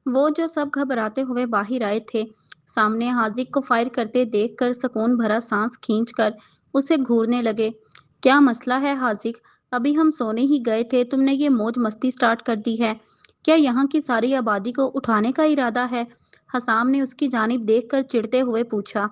वो जो सब घबराते हुए बाहर आए थे, सामने हाजिक को फायर करते देखकर सुकून भरा सांस खींचकर उसे घूरने लगे। क्या मसला है हाजिक? अभी हम सोने ही गए थे, तुमने ये मौज मस्ती स्टार्ट कर दी है। क्या यहाँ की सारी आबादी को उठाने का इरादा है? हसाम ने उसकी जानिब देखकर चिढ़ते हुए पूछा,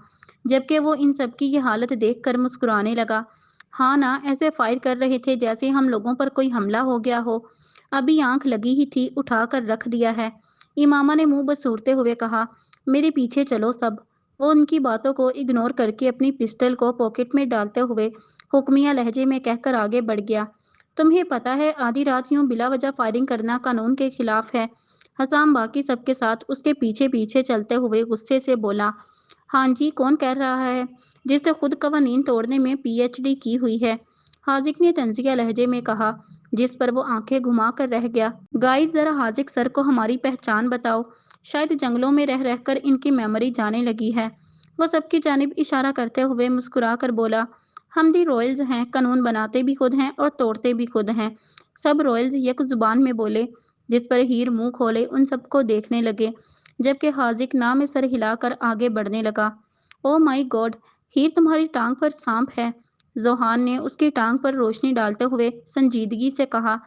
जबकि वो इन सबकी ये हालत देखकर मुस्कुराने लगा। हाँ ना, ऐसे फायर कर रहे थे जैसे हम लोगों पर कोई हमला हो गया हो। अभी आंख लगी ही थी, उठा कर रख दिया है। इमामा ने मुंह बसूरते हुए कहा, मेरे पीछे चलो सब। वो उनकी बातों को इग्नोर करके अपनी पिस्टल को पॉकेट में डालते हुए हुक्मिया लहजे में कहकर आगे बढ़ गया, तुम्हें पता है आधी रात यूं बिला वजह फायरिंग करना कानून के खिलाफ है। हसाम बाकी सबके साथ उसके पीछे पीछे चलते हुए गुस्से से बोला, हाँ जी, कौन कह रहा है, जिसने खुद कवानीन तोड़ने में पीएचडी की हुई है। हाजिक ने तंजिया लहजे में कहा, जिस पर वो आंखें घुमा कर रह गया। गाइस, जरा हाजिक सर को हमारी पहचान बताओ। शायद जंगलों में रह रहकर इनकी मेमोरी जाने लगी है। वो सबकी जानिब इशारा करते हुए मुस्कुरा कर बोला, हम दी रॉयल्स हैं, कानून बनाते भी खुद हैं और तोड़ते भी खुद हैं। सब रॉयल्स एक जुबान में बोले, जिस पर हीर मुंह खोले उन सबको देखने लगे, जबकि हाजिक ना में सर हिलाकर आगे बढ़ने लगा। ओ माई गॉड, हीर तुम्हारी टांग पर सांप है। जोहान ने उसकी टांग पर रोशनी डालते हुए संजीदगी से कहा,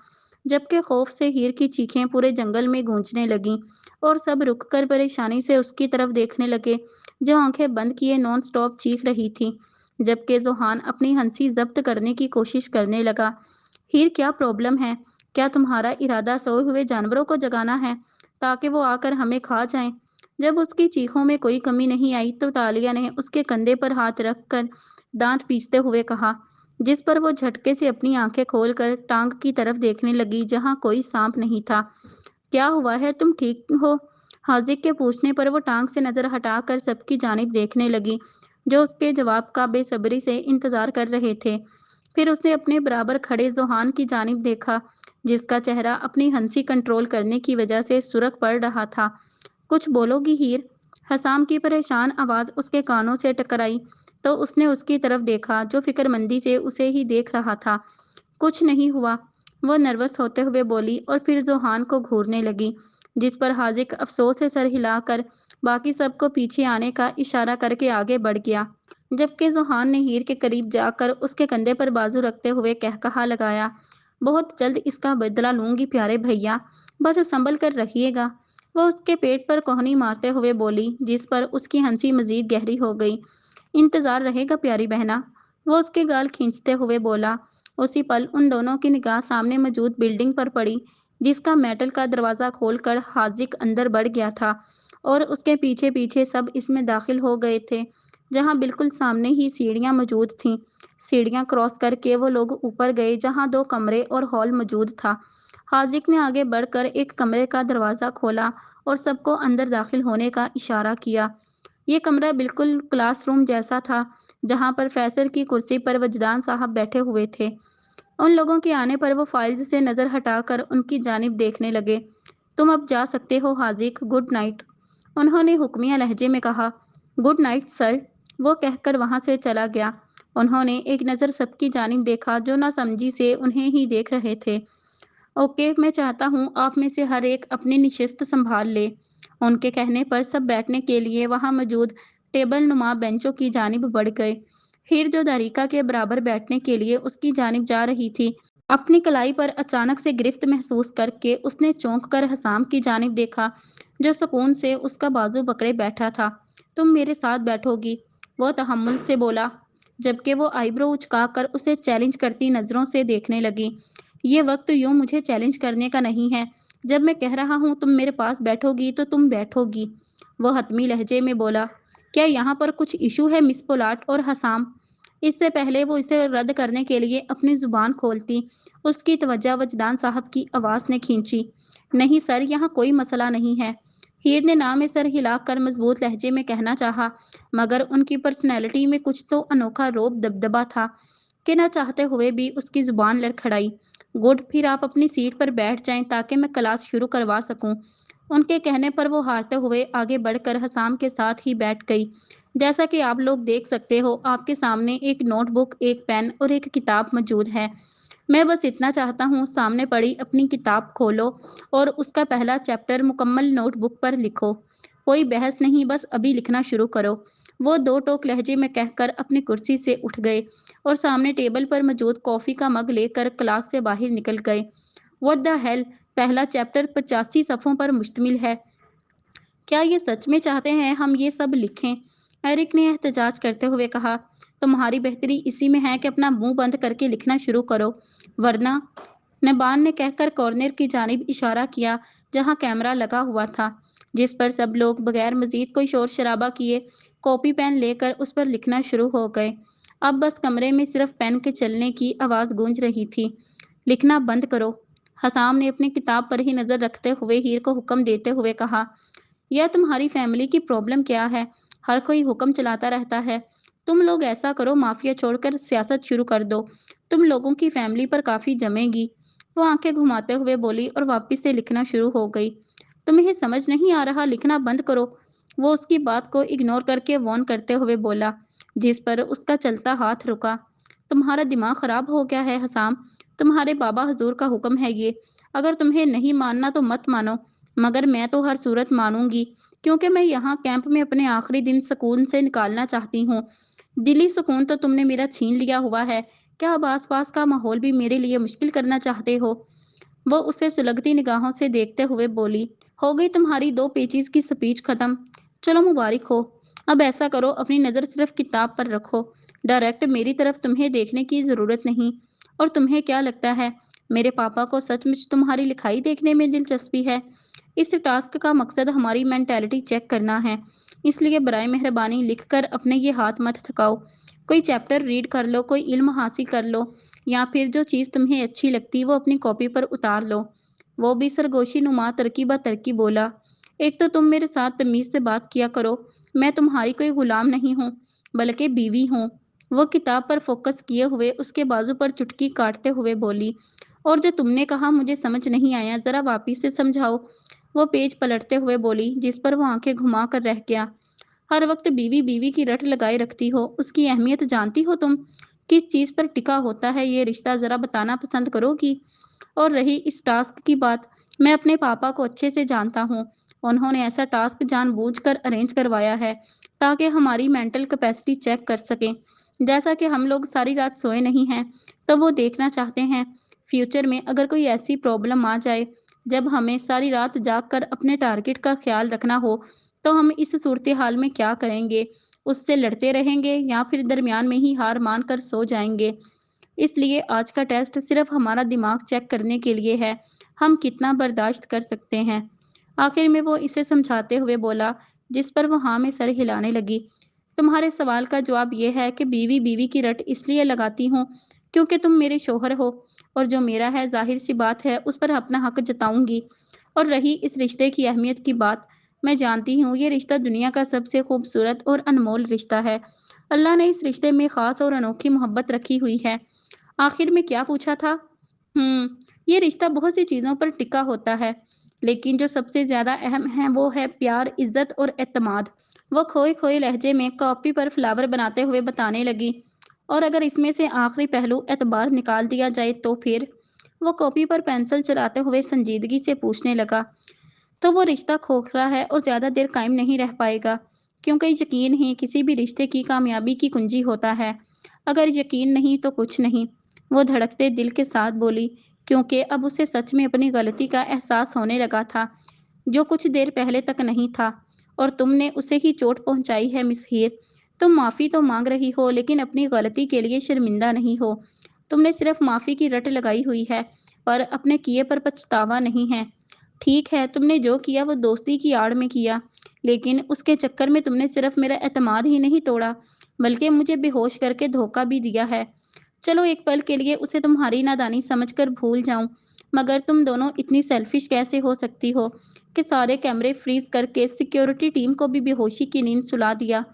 जबकि खौफ से हीर की चीखें पूरे जंगल में गूंजने लगीं और सब रुककर परेशानी से उसकी तरफ देखने लगे, जो आंखें बंद किए नॉन स्टॉप चीख रही थी। जबकि जोहान अपनी हंसी जब्त करने की कोशिश करने लगा। हीर, क्या प्रॉब्लम है? क्या तुम्हारा इरादा सोए हुए जानवरों को जगाना है ताकि वो आकर हमें खा जाएं? जब उसकी चीखों में कोई कमी नहीं आई तो तालिया ने उसके कंधे पर हाथ रखकर दांत पीसते हुए कहा, जिस पर वो झटके से अपनी आंखें खोलकर टांग की तरफ देखने लगी जहां कोई सांप नहीं था। क्या हुआ है, तुम ठीक हो? हाजिक के पूछने पर वो टांग से नजर हटाकर सबकी जानिब देखने लगी, जो उसके जवाब का बेसब्री से इंतजार कर रहे थे। फिर उसने अपने बराबर खड़े जोहान की जानिब देखा, जिसका चेहरा अपनी हंसी कंट्रोल करने की वजह से सुर्ख पड़ रहा था। कुछ बोलोगी हीर? हसाम की परेशान आवाज उसके कानों से टकराई तो उसने उसकी तरफ देखा, जो फिक्रमंदी से उसे ही देख रहा था। कुछ नहीं हुआ, वो नर्वस होते हुए बोली और फिर जोहान को घूरने लगी, जिस पर हाजिक अफसोस से सर हिलाकर बाकी सबको पीछे आने का इशारा करके आगे बढ़ गया, जबकि जोहान ने हीर के करीब जाकर उसके कंधे पर बाजू रखते हुए कहकहा लगाया, बहुत जल्द इसका बदला लूंगी प्यारे भैया, बस संभल कर रखिएगा। वो उसके पेट पर कोहनी मारते हुए बोली, जिस पर उसकी हंसी मजीद गहरी हो गई। इंतजार रहेगा प्यारी बहना, वो उसके गाल खींचते हुए बोला। उसी पल उन दोनों की निगाह सामने मौजूद बिल्डिंग पर पड़ी, जिसका मेटल का दरवाजा खोलकर हाजिक अंदर बढ़ गया था और उसके पीछे पीछे सब इसमें दाखिल हो गए थे, जहां बिल्कुल सामने ही सीढ़ियां मौजूद थीं। सीढ़ियां क्रॉस करके वो लोग ऊपर गए जहां दो कमरे और हॉल मौजूद था। हाजिक ने आगे बढ़कर एक कमरे का दरवाजा खोला और सबको अंदर दाखिल होने का इशारा किया। ये कमरा बिल्कुल क्लासरूम जैसा था, जहां पर फैसल की कुर्सी पर वजदान साहब बैठे हुए थे। उन लोगों के आने पर वो फाइल्स से नज़र हटाकर उनकी जानिब देखने लगे। तुम अब जा सकते हो हाजिक, गुड नाइट, उन्होंने हुक्मिया लहजे में कहा। गुड नाइट सर, वो कहकर वहां से चला गया। उन्होंने एक नज़र सबकी जानिब देखा, जो नासमझी से उन्हें ही देख रहे थे। ओके, मैं चाहता हूँ आप में से हर एक अपनी निशिस्त संभाल ले। उनके कहने पर सब बैठने के लिए वहां मौजूद टेबल नुमा बेंचों की जानिब बढ़ गए। हीर, जो दारिका के बराबर बैठने के लिए उसकी जानिब जा रही थी, अपनी कलाई पर अचानक से गिरफ्त महसूस करके उसने चौंक कर हसाम की जानिब देखा, जो सुकून से उसका बाजू पकड़े बैठा था। तुम मेरे साथ बैठोगी? वो तहम्मुल से बोला, जबकि वो आईब्रो उचकाकर उसे चैलेंज करती नजरों से देखने लगी। ये वक्त यूं मुझे चैलेंज करने का नहीं है। जब मैं कह रहा हूँ तुम मेरे पास बैठोगी तो तुम बैठोगी, वो हतमी लहजे में बोला। क्या यहाँ पर कुछ इशू है मिस पोलाट और हसाम? इससे पहले वो इसे रद्द करने के लिए अपनी जुबान खोलती, उसकी तवज्जो वजदान साहब की आवाज़ ने खींची। नहीं सर, यहाँ कोई मसला नहीं है, हीर ने ना में सर हिलाकर मजबूत लहजे में कहना चाहा, मगर उनकी पर्सनैलिटी में कुछ तो अनोखा रोब दबदबा था कि न चाहते हुए भी उसकी जुबान लड़खड़ाई। गुड, फिर आप अपनी सीट पर बैठ जाएं ताकि मैं क्लास शुरू करवा सकूं। उनके कहने पर वो हारते हुए आगे बढ़कर हसाम के साथ ही बैठ गई। जैसा कि आप लोग देख सकते हो, आपके सामने एक नोटबुक, एक पेन और एक किताब मौजूद है। मैं बस इतना चाहता हूँ, सामने पड़ी अपनी किताब खोलो और उसका पहला चैप्टर मुकम्मल नोटबुक पर लिखो। कोई बहस नहीं, बस अभी लिखना शुरू करो। वो दो टोक लहजे में कहकर अपनी कुर्सी से उठ गए और सामने टेबल पर मौजूद कॉफ़ी का मग लेकर क्लास से बाहर निकल गए। What the hell! पहला चैप्टर 85 सफ़ों पर मुश्तमिल है। क्या ये सच में चाहते हैं हम ये सब लिखें? एरिक ने एहतजाज करते हुए कहा, तुम्हारी बेहतरी इसी में है कि अपना मुंह बंद करके लिखना शुरू करो, वरना। नबान ने कहकर कॉर्नर की जानिब इशारा किया जहां कैमरा लगा हुआ था, जिस पर सब लोग बगैर मजीद कोई शोर शराबा किए कॉपी पेन लेकर उस पर लिखना शुरू हो गए। अब बस कमरे में सिर्फ पेन के चलने की आवाज़ गूंज रही थी। लिखना बंद करो। हसाम ने अपनी किताब पर ही नज़र रखते हुए हीर को हुक्म देते हुए कहा, यह तुम्हारी फैमिली की प्रॉब्लम क्या है? हर कोई हुक्म चलाता रहता है। तुम लोग ऐसा करो, माफिया छोड़कर सियासत शुरू कर दो। तुम लोगों की फैमिली पर काफ़ी जमेगी। वो आंखें घुमाते हुए बोली और वापस से लिखना शुरू हो गई। तुम्हें समझ नहीं आ रहा, लिखना बंद करो। वो उसकी बात को इग्नोर करके वॉर्न करते हुए बोला, जिस पर उसका चलता हाथ रुका। तुम्हारा दिमाग खराब हो गया है हसाम। तुम्हारे बाबा हजूर का हुक्म है ये। अगर तुम्हें नहीं मानना तो मत मानो, मगर मैं तो हर सूरत मानूंगी, क्योंकि मैं यहाँ कैंप में अपने आखिरी दिन सुकून से निकालना चाहती हूँ। दिली सुकून तो तुमने मेरा छीन लिया हुआ है। क्या अब आसपास का माहौल भी मेरे लिए मुश्किल करना चाहते हो? वो उसे सुलगती निगाहों से देखते हुए बोली, हो गई तुम्हारी दो पेचीज की स्पीच खत्म। चलो मुबारक हो। अब ऐसा करो, अपनी नज़र सिर्फ किताब पर रखो। डायरेक्ट मेरी तरफ तुम्हें देखने की ज़रूरत नहीं। और तुम्हें क्या लगता है, मेरे पापा को सचमुच तुम्हारी लिखाई देखने में दिलचस्पी है? इस टास्क का मकसद हमारी मेंटालिटी चेक करना है, इसलिए बराए मेहरबानी लिखकर अपने ये हाथ मत थकाओ। कोई चैप्टर रीड कर लो, कोई इल्म हासिल कर लो, या फिर जो चीज़ तुम्हें अच्छी लगती वो अपनी कॉपी पर उतार लो। वो भी सरगोशी नुमा तरकीब तरकीब बोला, एक तो तुम मेरे साथ तमीज़ से बात किया करो। मैं तुम्हारी कोई गुलाम नहीं हूँ, बल्कि बीवी हूँ। वो किताब पर फोकस किए हुए उसके बाजू पर चुटकी काटते हुए बोली, और जो तुमने कहा मुझे समझ नहीं आया, ज़रा वापिस से समझाओ। वो पेज पलटते हुए बोली, जिस पर वो आंखें घुमा कर रह गया। हर वक्त बीवी बीवी की रट लगाए रखती हो, उसकी अहमियत जानती हो तुम? किस चीज़ पर टिका होता है ये रिश्ता, ज़रा बताना पसंद करोगी? और रही इस टास्क की बात, मैं अपने पापा को अच्छे से जानता हूँ। उन्होंने ऐसा टास्क जानबूझकर अरेंज करवाया है ताकि हमारी मेंटल कैपेसिटी चेक कर सकें। जैसा कि हम लोग सारी रात सोए नहीं हैं, तो वो देखना चाहते हैं फ्यूचर में अगर कोई ऐसी प्रॉब्लम आ जाए जब हमें सारी रात जाग कर अपने टारगेट का ख्याल रखना हो, तो हम इस सूरत हाल में क्या करेंगे? उससे लड़ते रहेंगे या फिर दरमियान में ही हार मान कर सो जाएंगे? इसलिए आज का टेस्ट सिर्फ हमारा दिमाग चेक करने के लिए है, हम कितना बर्दाश्त कर सकते हैं। आखिर में वो इसे समझाते हुए बोला, जिस पर वो हाँ में सर हिलाने लगी। तुम्हारे सवाल का जवाब ये है कि बीवी बीवी की रट इसलिए लगाती हूँ क्योंकि तुम मेरे शोहर हो, और जो मेरा है जाहिर सी बात है उस पर अपना हक जताऊंगी। और रही इस रिश्ते की अहमियत की बात, मैं जानती हूँ ये रिश्ता दुनिया का सबसे खूबसूरत और अनमोल रिश्ता है। अल्लाह ने इस रिश्ते में ख़ास और अनोखी मोहब्बत रखी हुई है। आखिर में क्या पूछा था? ये रिश्ता बहुत सी चीज़ों पर टिका होता है, लेकिन जो सबसे ज़्यादा अहम है वो है प्यार, इज़्ज़त और एतमाद। वो खोए-खोए लहजे में कॉपी पर फ्लावर बनाते हुए बताने लगी, और अगर इसमें से आखिरी पहलू एतबार निकाल दिया जाए तो फिर? वो कॉपी पर पेंसिल चलाते हुए संजीदगी से पूछने लगा, तो वो रिश्ता खोखला है और ज़्यादा देर कायम नहीं रह पाएगा, क्योंकि यकीन ही किसी भी रिश्ते की कामयाबी की कुंजी होता है। अगर यकीन नहीं तो कुछ नहीं। वो धड़कते दिल के साथ बोली, क्योंकि अब उसे सच में अपनी गलती का एहसास होने लगा था, जो कुछ देर पहले तक नहीं था। और तुमने उसे ही चोट पहुंचाई है मिस हीर। तुम माफ़ी तो मांग रही हो, लेकिन अपनी गलती के लिए शर्मिंदा नहीं हो। तुमने सिर्फ माफ़ी की रट लगाई हुई है, पर अपने किए पर पछतावा नहीं है। ठीक है, तुमने जो किया वो दोस्ती की आड़ में किया, लेकिन उसके चक्कर में तुमने सिर्फ मेरा एतमाद ही नहीं तोड़ा, बल्कि मुझे बेहोश करके धोखा भी दिया है। चलो एक पल के लिए उसे तुम्हारी नादानी समझकर भूल जाऊं, मगर तुम दोनों इतनी सेल्फिश कैसे हो सकती हो कि सारे कैमरे फ्रीज करके सिक्योरिटी टीम को भी बेहोशी की नींद सुला दिया?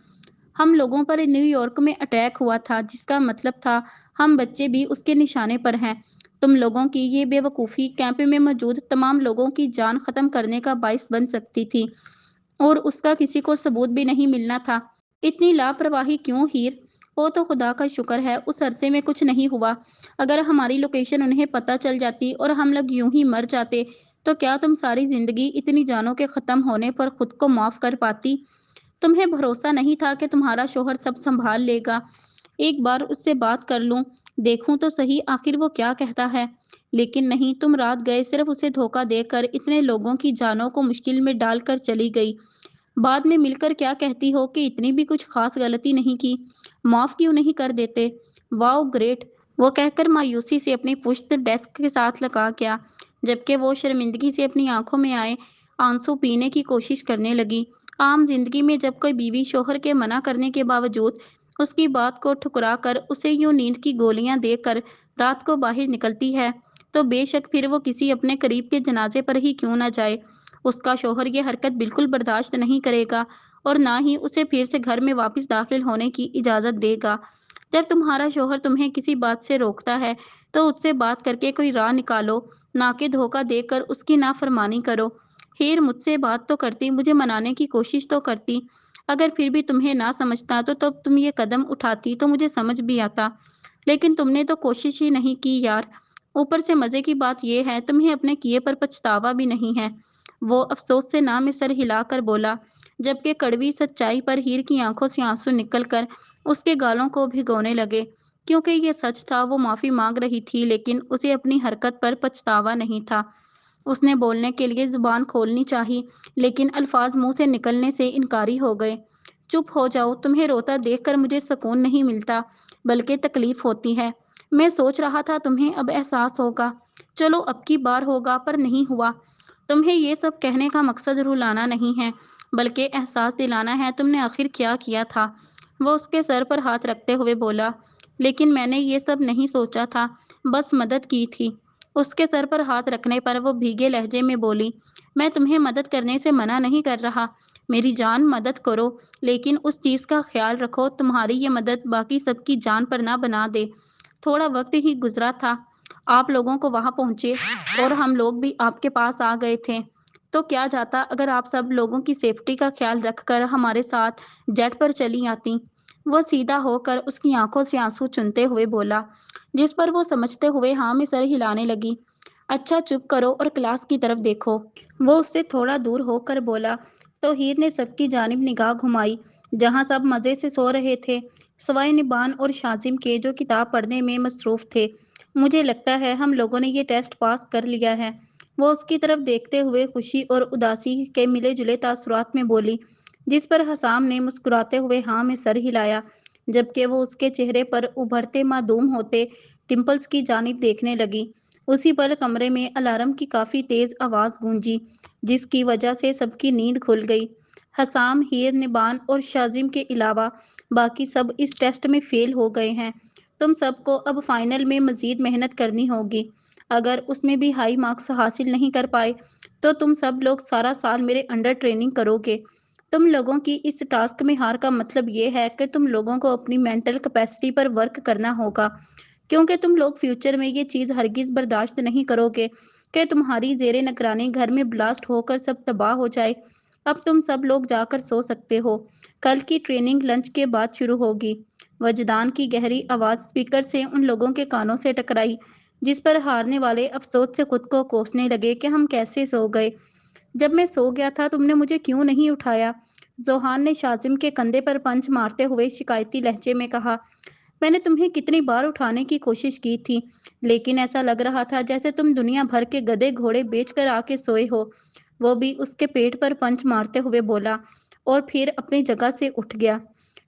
हम लोगों पर न्यूयॉर्क में अटैक हुआ था, जिसका मतलब था हम बच्चे भी उसके निशाने पर हैं। तुम लोगों की ये बेवकूफ़ी कैंप में मौजूद तमाम लोगों की जान ख़त्म करने का बाइस बन सकती थी, और उसका किसी को सबूत भी नहीं मिलना था। इतनी लापरवाही क्यों हीर? वो तो खुदा का शुक्र है उस अरसे में कुछ नहीं हुआ। اگر ہماری لوکیشن انہیں پتہ چل جاتی اور ہم لوگ یوں ہی مر جاتے تو کیا تم ساری زندگی اتنی جانوں کے ختم ہونے پر خود کو معاف کر پاتی؟ تمہیں بھروسہ نہیں تھا کہ تمہارا شوہر سب سنبھال لے گا؟ ایک بار اس سے بات کر لوں، دیکھوں تو صحیح آخر وہ کیا کہتا ہے۔ لیکن نہیں، تم رات گئے صرف اسے دھوکہ دے کر اتنے لوگوں کی جانوں کو مشکل میں ڈال کر چلی گئی۔ بعد میں مل کر کیا کہتی ہو کہ اتنی بھی کچھ خاص غلطی نہیں کی، معاف کیوں نہیں کر دیتے؟ واؤ گریٹ! وہ کہہ کر مایوسی سے اپنی پشت ڈیسک کے ساتھ لگا گیا، جبکہ وہ شرمندگی سے اپنی آنکھوں میں آئے آنسو پینے کی کوشش کرنے لگی۔ عام زندگی میں جب کوئی بیوی شوہر کے منع کرنے کے باوجود اس کی بات کو ٹھکرا کر اسے یوں نیند کی گولیاں دے کر رات کو باہر نکلتی ہے تو بے شک پھر وہ کسی اپنے قریب کے جنازے پر ہی کیوں نہ جائے، اس کا شوہر یہ حرکت بالکل برداشت نہیں کرے گا اور نہ ہی اسے پھر سے گھر میں واپس داخل ہونے کی اجازت دے گا۔ جب تمہارا شوہر تمہیں کسی بات سے روکتا ہے تو اس سے بات کر کے کوئی راہ نکالو، نہ کہ دھوکہ دے کر اس کی نافرمانی کرو۔ ہیر مجھ سے بات تو کرتی، مجھے منانے کی کوشش تو کرتی، اگر پھر بھی تمہیں نہ سمجھتا تو تب تم یہ قدم اٹھاتی تو مجھے سمجھ بھی آتا، لیکن تم نے تو کوشش ہی نہیں کی یار۔ اوپر سے مزے کی بات یہ ہے تمہیں اپنے کیے پر پچھتاوا بھی نہیں ہے۔ وہ افسوس سے نہ میں سر ہلا کر بولا، جبکہ کڑوی سچائی پر ہیر کی آنکھوں سے آنسو نکل کر اس کے گالوں کو بھگونے لگے، کیونکہ یہ سچ تھا وہ معافی مانگ رہی تھی لیکن اسے اپنی حرکت پر پچھتاوا نہیں تھا۔ اس نے بولنے کے لیے زبان کھولنی چاہی لیکن الفاظ منہ سے نکلنے سے انکاری ہو گئے۔ چپ ہو جاؤ، تمہیں روتا دیکھ کر مجھے سکون نہیں ملتا بلکہ تکلیف ہوتی ہے۔ میں سوچ رہا تھا تمہیں اب احساس ہوگا، چلو اب کی بار ہوگا، پر نہیں ہوا۔ تمہیں یہ سب کہنے کا مقصد رلانا نہیں ہے بلکہ احساس دلانا ہے تم نے آخر کیا کیا تھا۔ وہ اس کے سر پر ہاتھ رکھتے ہوئے بولا، لیکن میں نے یہ سب نہیں سوچا تھا، بس مدد کی تھی۔ اس کے سر پر ہاتھ رکھنے پر وہ بھیگے لہجے میں بولی، میں تمہیں مدد کرنے سے منع نہیں کر رہا، میری جان مدد کرو، لیکن اس چیز کا خیال رکھو تمہاری یہ مدد باقی سب کی جان پر نہ بنا دے۔ تھوڑا وقت ہی گزرا تھا، آپ لوگوں کو وہاں پہنچے اور ہم لوگ بھی آپ کے پاس آ گئے تھے، تو کیا جاتا اگر آپ سب لوگوں کی سیفٹی کا خیال رکھ کر ہمارے ساتھ جیٹ پر چلی آتی؟ وہ سیدھا ہو کر اس کی آنکھوں سے آنسو چنتے ہوئے بولا، جس پر وہ سمجھتے ہوئے ہاں میں سر ہلانے لگی۔ اچھا چپ کرو اور کلاس کی طرف دیکھو، وہ اس سے تھوڑا دور ہو کر بولا۔ تو ہیر نے سب کی جانب نگاہ گھمائی جہاں سب مزے سے سو رہے تھے سوائے نبان اور شازم کے جو کتاب پڑھنے میں مصروف تھے۔ مجھے لگتا ہے ہم لوگوں نے یہ ٹیسٹ پاس کر لیا ہے، وہ اس کی طرف دیکھتے ہوئے خوشی اور اداسی کے ملے جلے تاثرات میں بولی، جس پر حسام نے مسکراتے ہوئے ہاں میں سر ہلایا، جبکہ وہ اس کے چہرے پر ابھرتے معدوم ہوتے ڈمپلز کی جانب دیکھنے لگی۔ اسی پل کمرے میں الارم کی کافی تیز آواز گونجی جس کی وجہ سے سب کی نیند کھل گئی۔ حسام، ہیر، نبان اور شازم کے علاوہ باقی سب اس ٹیسٹ میں فیل ہو گئے ہیں، تم سب کو اب فائنل میں مزید محنت کرنی ہوگی، اگر اس میں بھی ہائی مارکس حاصل نہیں کر پائے تو تم سب لوگ سارا سال میرے انڈر ٹریننگ کرو گے۔ تم لوگوں کی اس ٹاسک میں ہار کا مطلب یہ ہے کہ تم لوگوں کو اپنی مینٹل کیپیسٹی پر ورک کرنا ہوگا، کیونکہ تم لوگ فیوچر میں یہ چیز ہرگز برداشت نہیں کرو گے کہ تمہاری زیر نگرانی گھر میں بلاسٹ ہو کر سب تباہ ہو جائے۔ اب تم سب لوگ جا کر سو سکتے ہو، کل کی ٹریننگ لنچ کے بعد شروع ہوگی۔ وجدان کی گہری آواز اسپیکر سے ان لوگوں کے کانوں سے ٹکرائی، جس پر ہارنے والے افسوس سے خود کو کوسنے لگے کہ ہم کیسے سو گئے؟ جب میں سو گیا تھا تم نے مجھے کیوں نہیں اٹھایا؟ زوہان نے شازم کے کندھے پر پنچ مارتے ہوئے شکایتی لہجے میں کہا، میں نے تمہیں کتنی بار اٹھانے کی کوشش کی تھی لیکن ایسا لگ رہا تھا جیسے تم دنیا بھر کے گدھے گھوڑے بیچ کر آ کے سوئے ہو۔ وہ بھی اس کے پیٹ پر پنچ مارتے ہوئے بولا اور پھر اپنی جگہ سے اٹھ گیا۔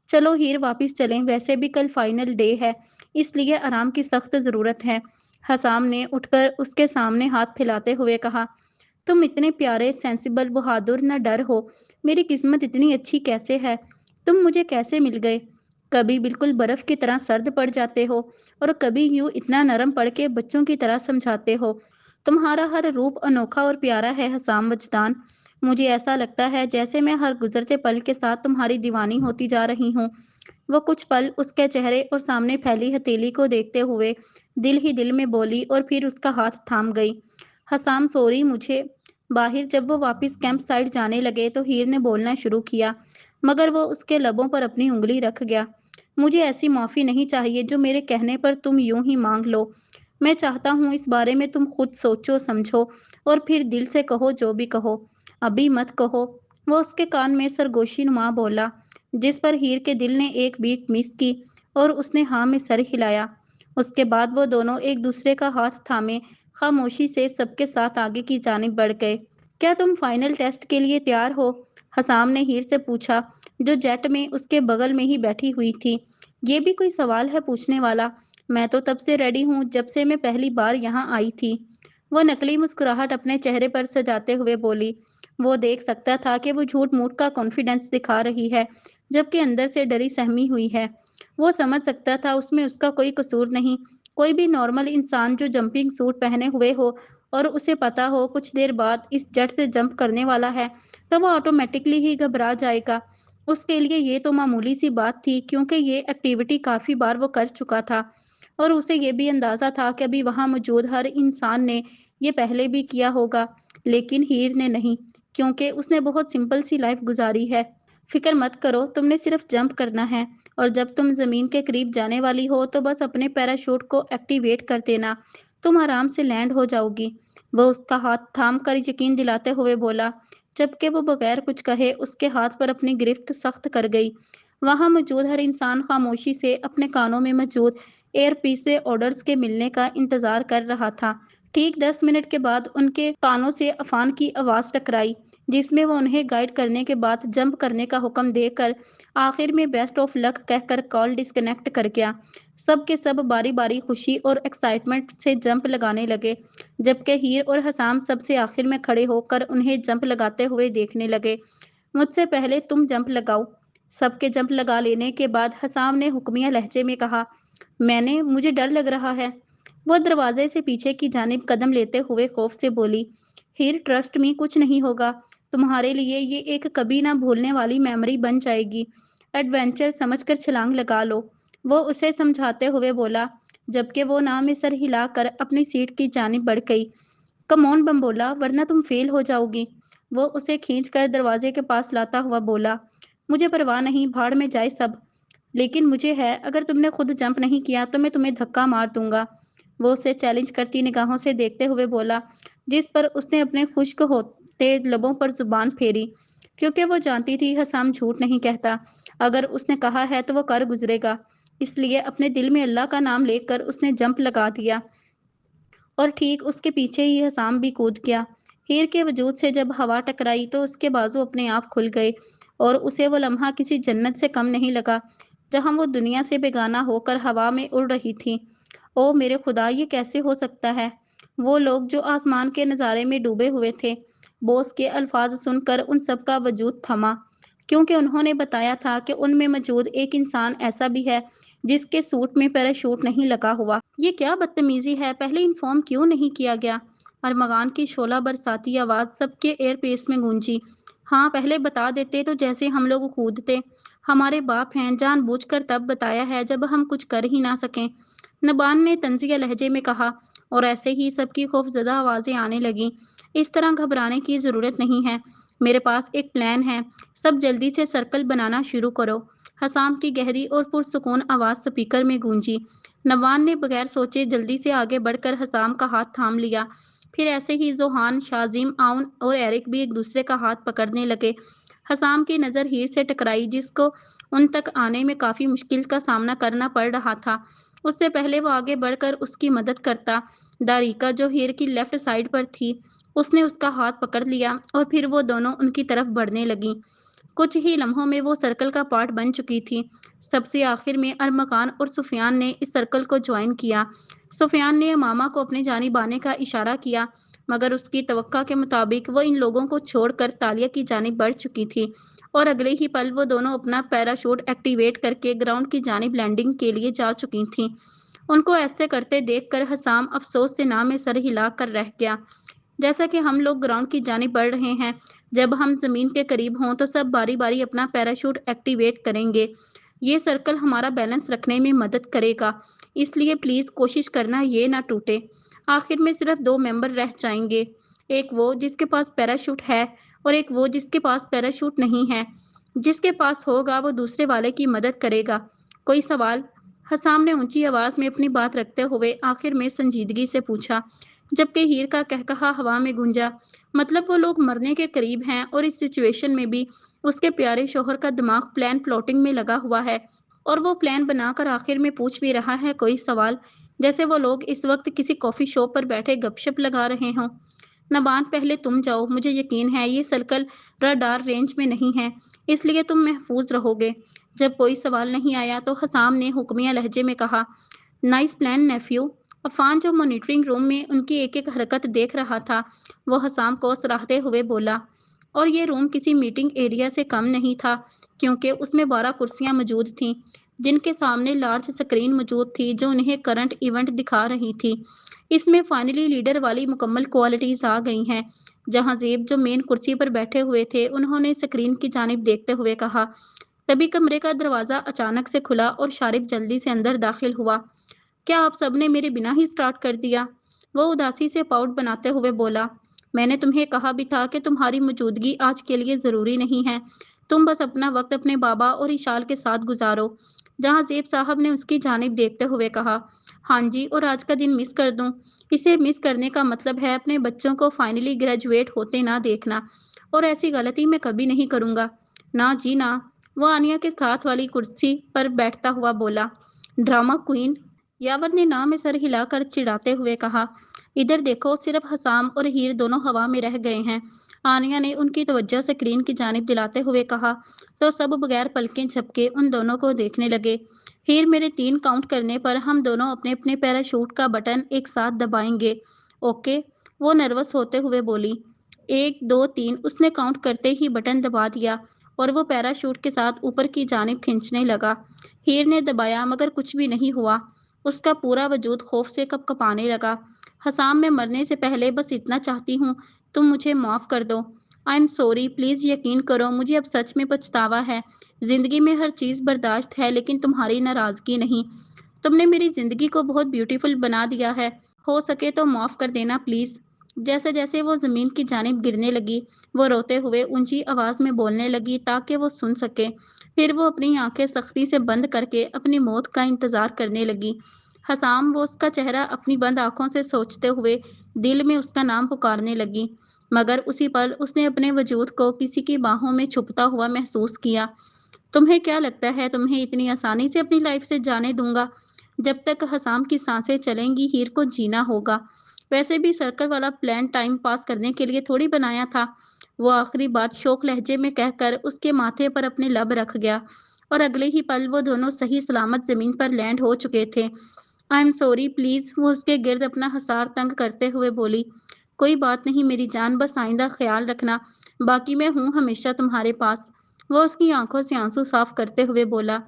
چلو ہیر واپس چلیں، ویسے بھی کل فائنل ڈے ہے اس لیے آرام کی سخت ضرورت ہے۔ حسام نے اٹھ کر اس کے سامنے ہاتھ پھیلاتے ہوئے کہا، تم اتنے پیارے، سینسیبل، بہادر، نہ ڈر ہو، میری قسمت اتنی اچھی کیسے ہے، تم مجھے کیسے مل گئے؟ کبھی بالکل برف کی طرح سرد پڑ جاتے ہو اور کبھی یوں اتنا نرم پڑ کے بچوں کی طرح سمجھاتے ہو، تمہارا ہر روپ انوکھا اور پیارا ہے حسام وجدان، مجھے ایسا لگتا ہے جیسے میں ہر گزرتے پل کے ساتھ تمہاری دیوانی ہوتی جا رہی ہوں۔ وہ کچھ پل اس کے چہرے اور سامنے پھیلی ہتھیلی کو دیکھتے ہوئے دل ہی دل میں بولی اور پھر اس کا ہاتھ تھام گئی۔ حسام سوری مجھے باہر جب وہ واپس کیمپ سائٹ جانے لگے تو ہیر نے بولنا شروع کیا مگر وہ اس کے لبوں پر اپنی انگلی رکھ گیا۔ مجھے ایسی معافی نہیں چاہیے جو میرے کہنے پر تم یوں ہی مانگ لو۔ میں چاہتا ہوں اس بارے میں تم خود سوچو سمجھو اور پھر دل سے کہو جو بھی کہو۔ ابھی مت کہو۔ وہ اس کے کان میں سرگوشی نما بولا، جس پر ہیر کے دل نے ایک بیٹ مس کی اور اس نے ہاں میں سر ہلایا۔ اس کے بعد وہ دونوں ایک دوسرے کا ہاتھ تھامے خاموشی سے سب کے ساتھ آگے کی جانب بڑھ گئے۔ کیا تم فائنل ٹیسٹ کے لیے تیار ہو؟ حسام نے ہیر سے پوچھا، جو جیٹ میں اس کے بغل میں ہی بیٹھی ہوئی تھی۔ یہ بھی کوئی سوال ہے پوچھنے والا؟ میں تو تب سے ریڈی ہوں جب سے میں پہلی بار یہاں آئی تھی۔ وہ نقلی مسکراہٹ اپنے چہرے پر سجاتے ہوئے بولی۔ وہ دیکھ سکتا تھا کہ وہ جھوٹ موٹ کا کانفیڈنس دکھا رہی ہے، جبکہ اندر سے ڈری سہمی ہوئی ہے۔ وہ سمجھ سکتا تھا اس میں اس کا کوئی قصور نہیں۔ کوئی بھی نارمل انسان جو جمپنگ سوٹ پہنے ہوئے ہو اور اسے پتا ہو کچھ دیر بعد اس جٹ سے جمپ کرنے والا ہے تو وہ آٹومیٹکلی ہی گھبرا جائے گا۔ اس کے لیے یہ تو معمولی سی بات تھی، کیونکہ یہ ایکٹیویٹی کافی بار وہ کر چکا تھا اور اسے یہ بھی اندازہ تھا کہ ابھی وہاں موجود ہر انسان نے یہ پہلے بھی کیا ہوگا، لیکن ہیر نے نہیں، کیونکہ اس نے بہت سمپل سی لائف گزاری ہے۔ فکر مت کرو، تم نے صرف جمپ کرنا ہے اور جب تم زمین کے قریب جانے والی ہو تو بس اپنے پیراشوٹ کو ایکٹیویٹ کر دینا، تم آرام سے لینڈ ہو جاؤ گی۔ وہ اس کا ہاتھ تھام کر یقین دلاتے ہوئے بولا، جبکہ وہ بغیر کچھ کہے اس کے ہاتھ پر اپنی گرفت سخت کر گئی۔ وہاں موجود ہر انسان خاموشی سے اپنے کانوں میں موجود ایئر پیس سے آرڈرز کے ملنے کا انتظار کر رہا تھا۔ ٹھیک 10 منٹ کے بعد ان کے کانوں سے عفان کی آواز ٹکرائی، جس میں وہ انہیں گائیڈ کرنے کے بعد جمپ کرنے کا حکم دے کر آخر میں بیسٹ آف لک کہہ کر کال ڈسکنیکٹ کر گیا۔ سب کے سب باری باری خوشی اور ایکسائٹمنٹ سے جمپ لگانے لگے، جبکہ ہیر اور حسام سب سے آخر میں کھڑے ہو کر انہیں جمپ لگاتے ہوئے دیکھنے لگے۔ مجھ سے پہلے تم جمپ لگاؤ۔ سب کے جمپ لگا لینے کے بعد حسام نے حکمیہ لہجے میں کہا، مجھے ڈر لگ رہا ہے۔ وہ دروازے سے پیچھے کی جانب قدم لیتے ہوئے خوف سے بولی، ہیر ٹرسٹ می کچھ نہیں ہوگا، تمہارے لیے یہ ایک کبھی نہ بھولنے والی میموری بن جائے گی، ایڈونچر سمجھ کر چھلانگ لگا لو۔ وہ اسے سمجھاتے ہوئے بولا، جبکہ وہ نہ میں سر ہلا کر اپنی سیٹ کی جانب بڑھ گئی۔ کم آن بمبولا، ورنہ تم فیل ہو جاؤ گی۔ وہ اسے کھینچ کر دروازے کے پاس لاتا ہوا بولا، مجھے پرواہ نہیں، بھاڑ میں جائے سب، لیکن مجھے ہے، اگر تم نے خود جمپ نہیں کیا تو میں تمہیں دھکا مار دوں گا۔ وہ اسے چیلنج کرتی نگاہوں سے دیکھتے ہوئے بولا، جس پر اس نے اپنے خشک ہوتے لبوں پر زبان پھیری، کیونکہ وہ جانتی تھی حسام جھوٹ نہیں کہتا، اگر اس نے کہا ہے تو وہ کر گزرے گا۔ اس لیے اپنے دل میں اللہ کا نام لے کر اس نے جمپ لگا دیا اور ٹھیک اس کے پیچھے ہی حسام بھی کود گیا۔ ہیر کے وجود سے جب ہوا ٹکرائی تو اس کے بازو اپنے آپ کھل گئے اور اسے وہ لمحہ کسی جنت سے کم نہیں لگا جہاں وہ دنیا سے بیگانہ ہو کر ہوا میں اڑ رہی تھی۔ او میرے خدا، یہ کیسے ہو سکتا ہے؟ وہ لوگ جو آسمان کے نظارے میں ڈوبے ہوئے تھے، بوس کے الفاظ سن کر ان سب کا وجود تھما، کیونکہ انہوں نے بتایا تھا کہ ان میں موجود ایک انسان ایسا بھی ہے جس کے سوٹ میں پیراشوٹ نہیں لگا ہوا۔ یہ کیا بدتمیزی ہے، پہلے انفارم کیوں نہیں کیا گیا؟ ارمغان کی شعلہ برساتی آواز سب کے ایئر پیس میں گونجی۔ ہاں پہلے بتا دیتے تو جیسے ہم لوگ کودتے، ہمارے باپ ہیں، جان بوجھ کر تب بتایا ہے جب ہم کچھ کر ہی نہ سکیں، نبان نے طنزیہ لہجے میں کہا، اور ایسے ہی سب کی خوفزدہ آوازیں آنے لگیں۔ اس طرح گھبرانے کی ضرورت نہیں ہے، میرے پاس ایک پلان ہے، سب جلدی سے سرکل بنانا شروع کرو۔ حسام کی گہری اور پرسکون آواز سپیکر میں گونجی۔ نبان نے بغیر سوچے جلدی سے آگے بڑھ کر حسام کا ہاتھ تھام لیا، پھر ایسے ہی زوہان، شازیم، آؤن اور ایرک بھی ایک دوسرے کا ہاتھ پکڑنے لگے۔ حسام کی نظر ہیر سے ٹکرائی، جس کو ان تک آنے میں کافی مشکل کا سامنا کرنا پڑ رہا تھا۔ اس سے پہلے وہ آگے بڑھ کر اس کی مدد کرتا، داریکا جو ہیر کی لیفٹ سائیڈ پر تھی، اس نے اس کا ہاتھ پکڑ لیا اور پھر وہ دونوں ان کی طرف بڑھنے لگیں۔ کچھ ہی لمحوں میں وہ سرکل کا پارٹ بن چکی تھی۔ سب سے آخر میں ارمغان اور سفیان نے اس سرکل کو جوائن کیا۔ سفیان نے امامہ کو اپنے جانب آنے کا اشارہ کیا، مگر اس کی توقع کے مطابق وہ ان لوگوں کو چھوڑ کر تالیہ کی جانب بڑھ چکی تھی اور اگلے ہی پل وہ دونوں اپنا پیراشوٹ ایکٹیویٹ کر کے گراؤنڈ کی جانب لینڈنگ کے لیے جا چکی تھیں۔ ان کو ایسے کرتے دیکھ کر حسام افسوس سے نہ میں سر ہلا کر رہ گیا۔ جیسا کہ ہم لوگ گراؤنڈ کی جانب بڑھ رہے ہیں، جب ہم زمین کے قریب ہوں تو سب باری باری اپنا پیراشوٹ ایکٹیویٹ کریں گے۔ یہ سرکل ہمارا بیلنس رکھنے میں مدد کرے گا، اس لیے پلیز کوشش کرنا یہ نہ ٹوٹے۔ آخر میں صرف 2 ممبر رہ جائیں گے، ایک وہ جس کے پاس پیراشوٹ ہے اور ایک وہ جس کے پاس پیراشوٹ نہیں ہے۔ جس کے پاس ہوگا وہ دوسرے والے کی مدد کرے گا۔ कोई सवाल? हसाम ने ऊंची आवाज में अपनी बात रखते हुए आखिर में संजीदगी से पूछा, जबकि हीर का कहकहा हवा में गूंजा। मतलब वो लोग मरने के करीब हैं और इस सिचुएशन में भी उसके प्यारे शोहर का दिमाग प्लान प्लॉटिंग में लगा हुआ है। और वो प्लान बनाकर आखिर में पूछ भी रहा है कोई सवाल, जैसे वो लोग इस वक्त किसी कॉफी शॉप पर बैठे गपशप लगा रहे हों। नबान, पहले तुम जाओ, मुझे यकीन है ये सर्कल रडार रेंज में नहीं है, इसलिए तुम महफूज रहोगे। जब कोई सवाल नहीं आया तो हसाम ने हुक्मिया लहजे में कहा, नाइस प्लान नेफ्यू। अफान, जो मॉनिटरिंग रूम में उनकी एक एक हरकत देख रहा था, वो हसाम को सराहते हुए बोला, और ये रूम किसी मीटिंग एरिया से कम नहीं था, क्योंकि उसमें 12 कुर्सियां मौजूद थीं, जिनके सामने लार्ज स्क्रीन मौजूद थी जो उन्हें करंट इवेंट दिखा रही थी। इसमें फाइनली लीडर वाली मुकम्मल क्वालिटीज आ गई हैं। जहां जेब, जो मेन कुर्सी पर बैठे हुए थे, उन्होंने स्क्रीन की जानिब देखते हुए कहा। तभी कमरे का दरवाजा अचानक से खुला और शारिफ जल्दी से अंदर दाखिल हुआ। क्या आप सबने मेरे बिना ही स्टार्ट कर दिया? वो उदासी से पाउट बनाते हुए बोला, मैंने तुम्हें कहा भी था कि तुम्हारी मौजूदगी आज के लिए ज़रूरी नहीं है। तुम बस अपना वक्त अपने बाबा और इशाल के साथ गुजारो। जहां जेब साहब ने उसकी जानिब देखते हुए कहा, हाँ जी, और आज का दिन मिस कर दूं? इसे मिस करने का मतलब है अपने बच्चों को फाइनली ग्रेजुएट होते ना देखना, और ऐसी गलती मैं कभी नहीं करूंगा। ना जी ना। वो आनिया के साथ वाली कुर्सी पर बैठता हुआ बोला, ड्रामा क्वीन। यावर ने ना में सर हिलाकर चिढ़ाते हुए कहा, इधर देखो, सिर्फ हसाम और हीर दोनों हवा में रह गए हैं। आनिया ने उनकी तवज्जो स्क्रीन की जानिब दिलाते हुए कहा, तो सब बगैर पलकें झपके उन दोनों को देखने लगे। हीर, मेरे 3 काउंट करने पर हम दोनों अपने अपने पैराशूट का बटन एक साथ दबाएंगे, ओके? वो नर्वस होते हुए बोली। 1 2 3। उसने काउंट करते ही बटन दबा दिया और वो पैराशूट के साथ ऊपर की जानिब खींचने लगा। हीर ने दबाया मगर कुछ भी नहीं हुआ। उसका पूरा वजूद खौफ से कँपकँपाने लगा। हसाम, मैं मरने से पहले बस इतना चाहती हूँ, तुम मुझे माफ़ कर दो। आई एम सॉरी, प्लीज़ यकीन करो, मुझे अब सच में पछतावा है। ज़िंदगी में हर चीज़ बर्दाश्त है, लेकिन तुम्हारी नाराज़गी नहीं। तुमने मेरी ज़िंदगी को बहुत ब्यूटीफुल बना दिया है। हो सके तो माफ़ कर देना प्लीज़। जैसे जैसे वो ज़मीन की जानिब गिरने लगी, वो रोते हुए ऊंची आवाज़ में बोलने लगी ताकि वो सुन सके। फिर वो अपनी आंखें सख्ती से बंद करके अपनी मौत का इंतज़ार करने लगी। हसाम, वो उसका चेहरा अपनी बंद आंखों से सोचते हुए दिल में उसका नाम पुकारने लगी, मगर उसी पल उसने अपने वजूद को किसी की बाहों में छुपता हुआ महसूस किया। तुम्हें क्या लगता है तुम्हें इतनी आसानी से अपनी लाइफ से जाने दूंगा? जब तक हसाम की सांसें चलेंगी, हीर को जीना होगा। वैसे भी सर्कल वाला प्लान टाइम पास करने के लिए थोड़ी बनाया था। वो आखिरी बात शोक लहजे में कहकर उसके माथे पर अपने लब रख गया, और अगले ही पल वो दोनों सही सलामत जमीन पर लैंड हो चुके थे। I am sorry, please. वो उसके गिर्द अपना हसार तंग करते हुए बोली, कोई बात नहीं मेरी जान, बस आइंदा ख्याल रखना। बाकी मैं हूँ हमेशा तुम्हारे पास। वो उसकी आंखों से आंसू साफ करते हुए बोला,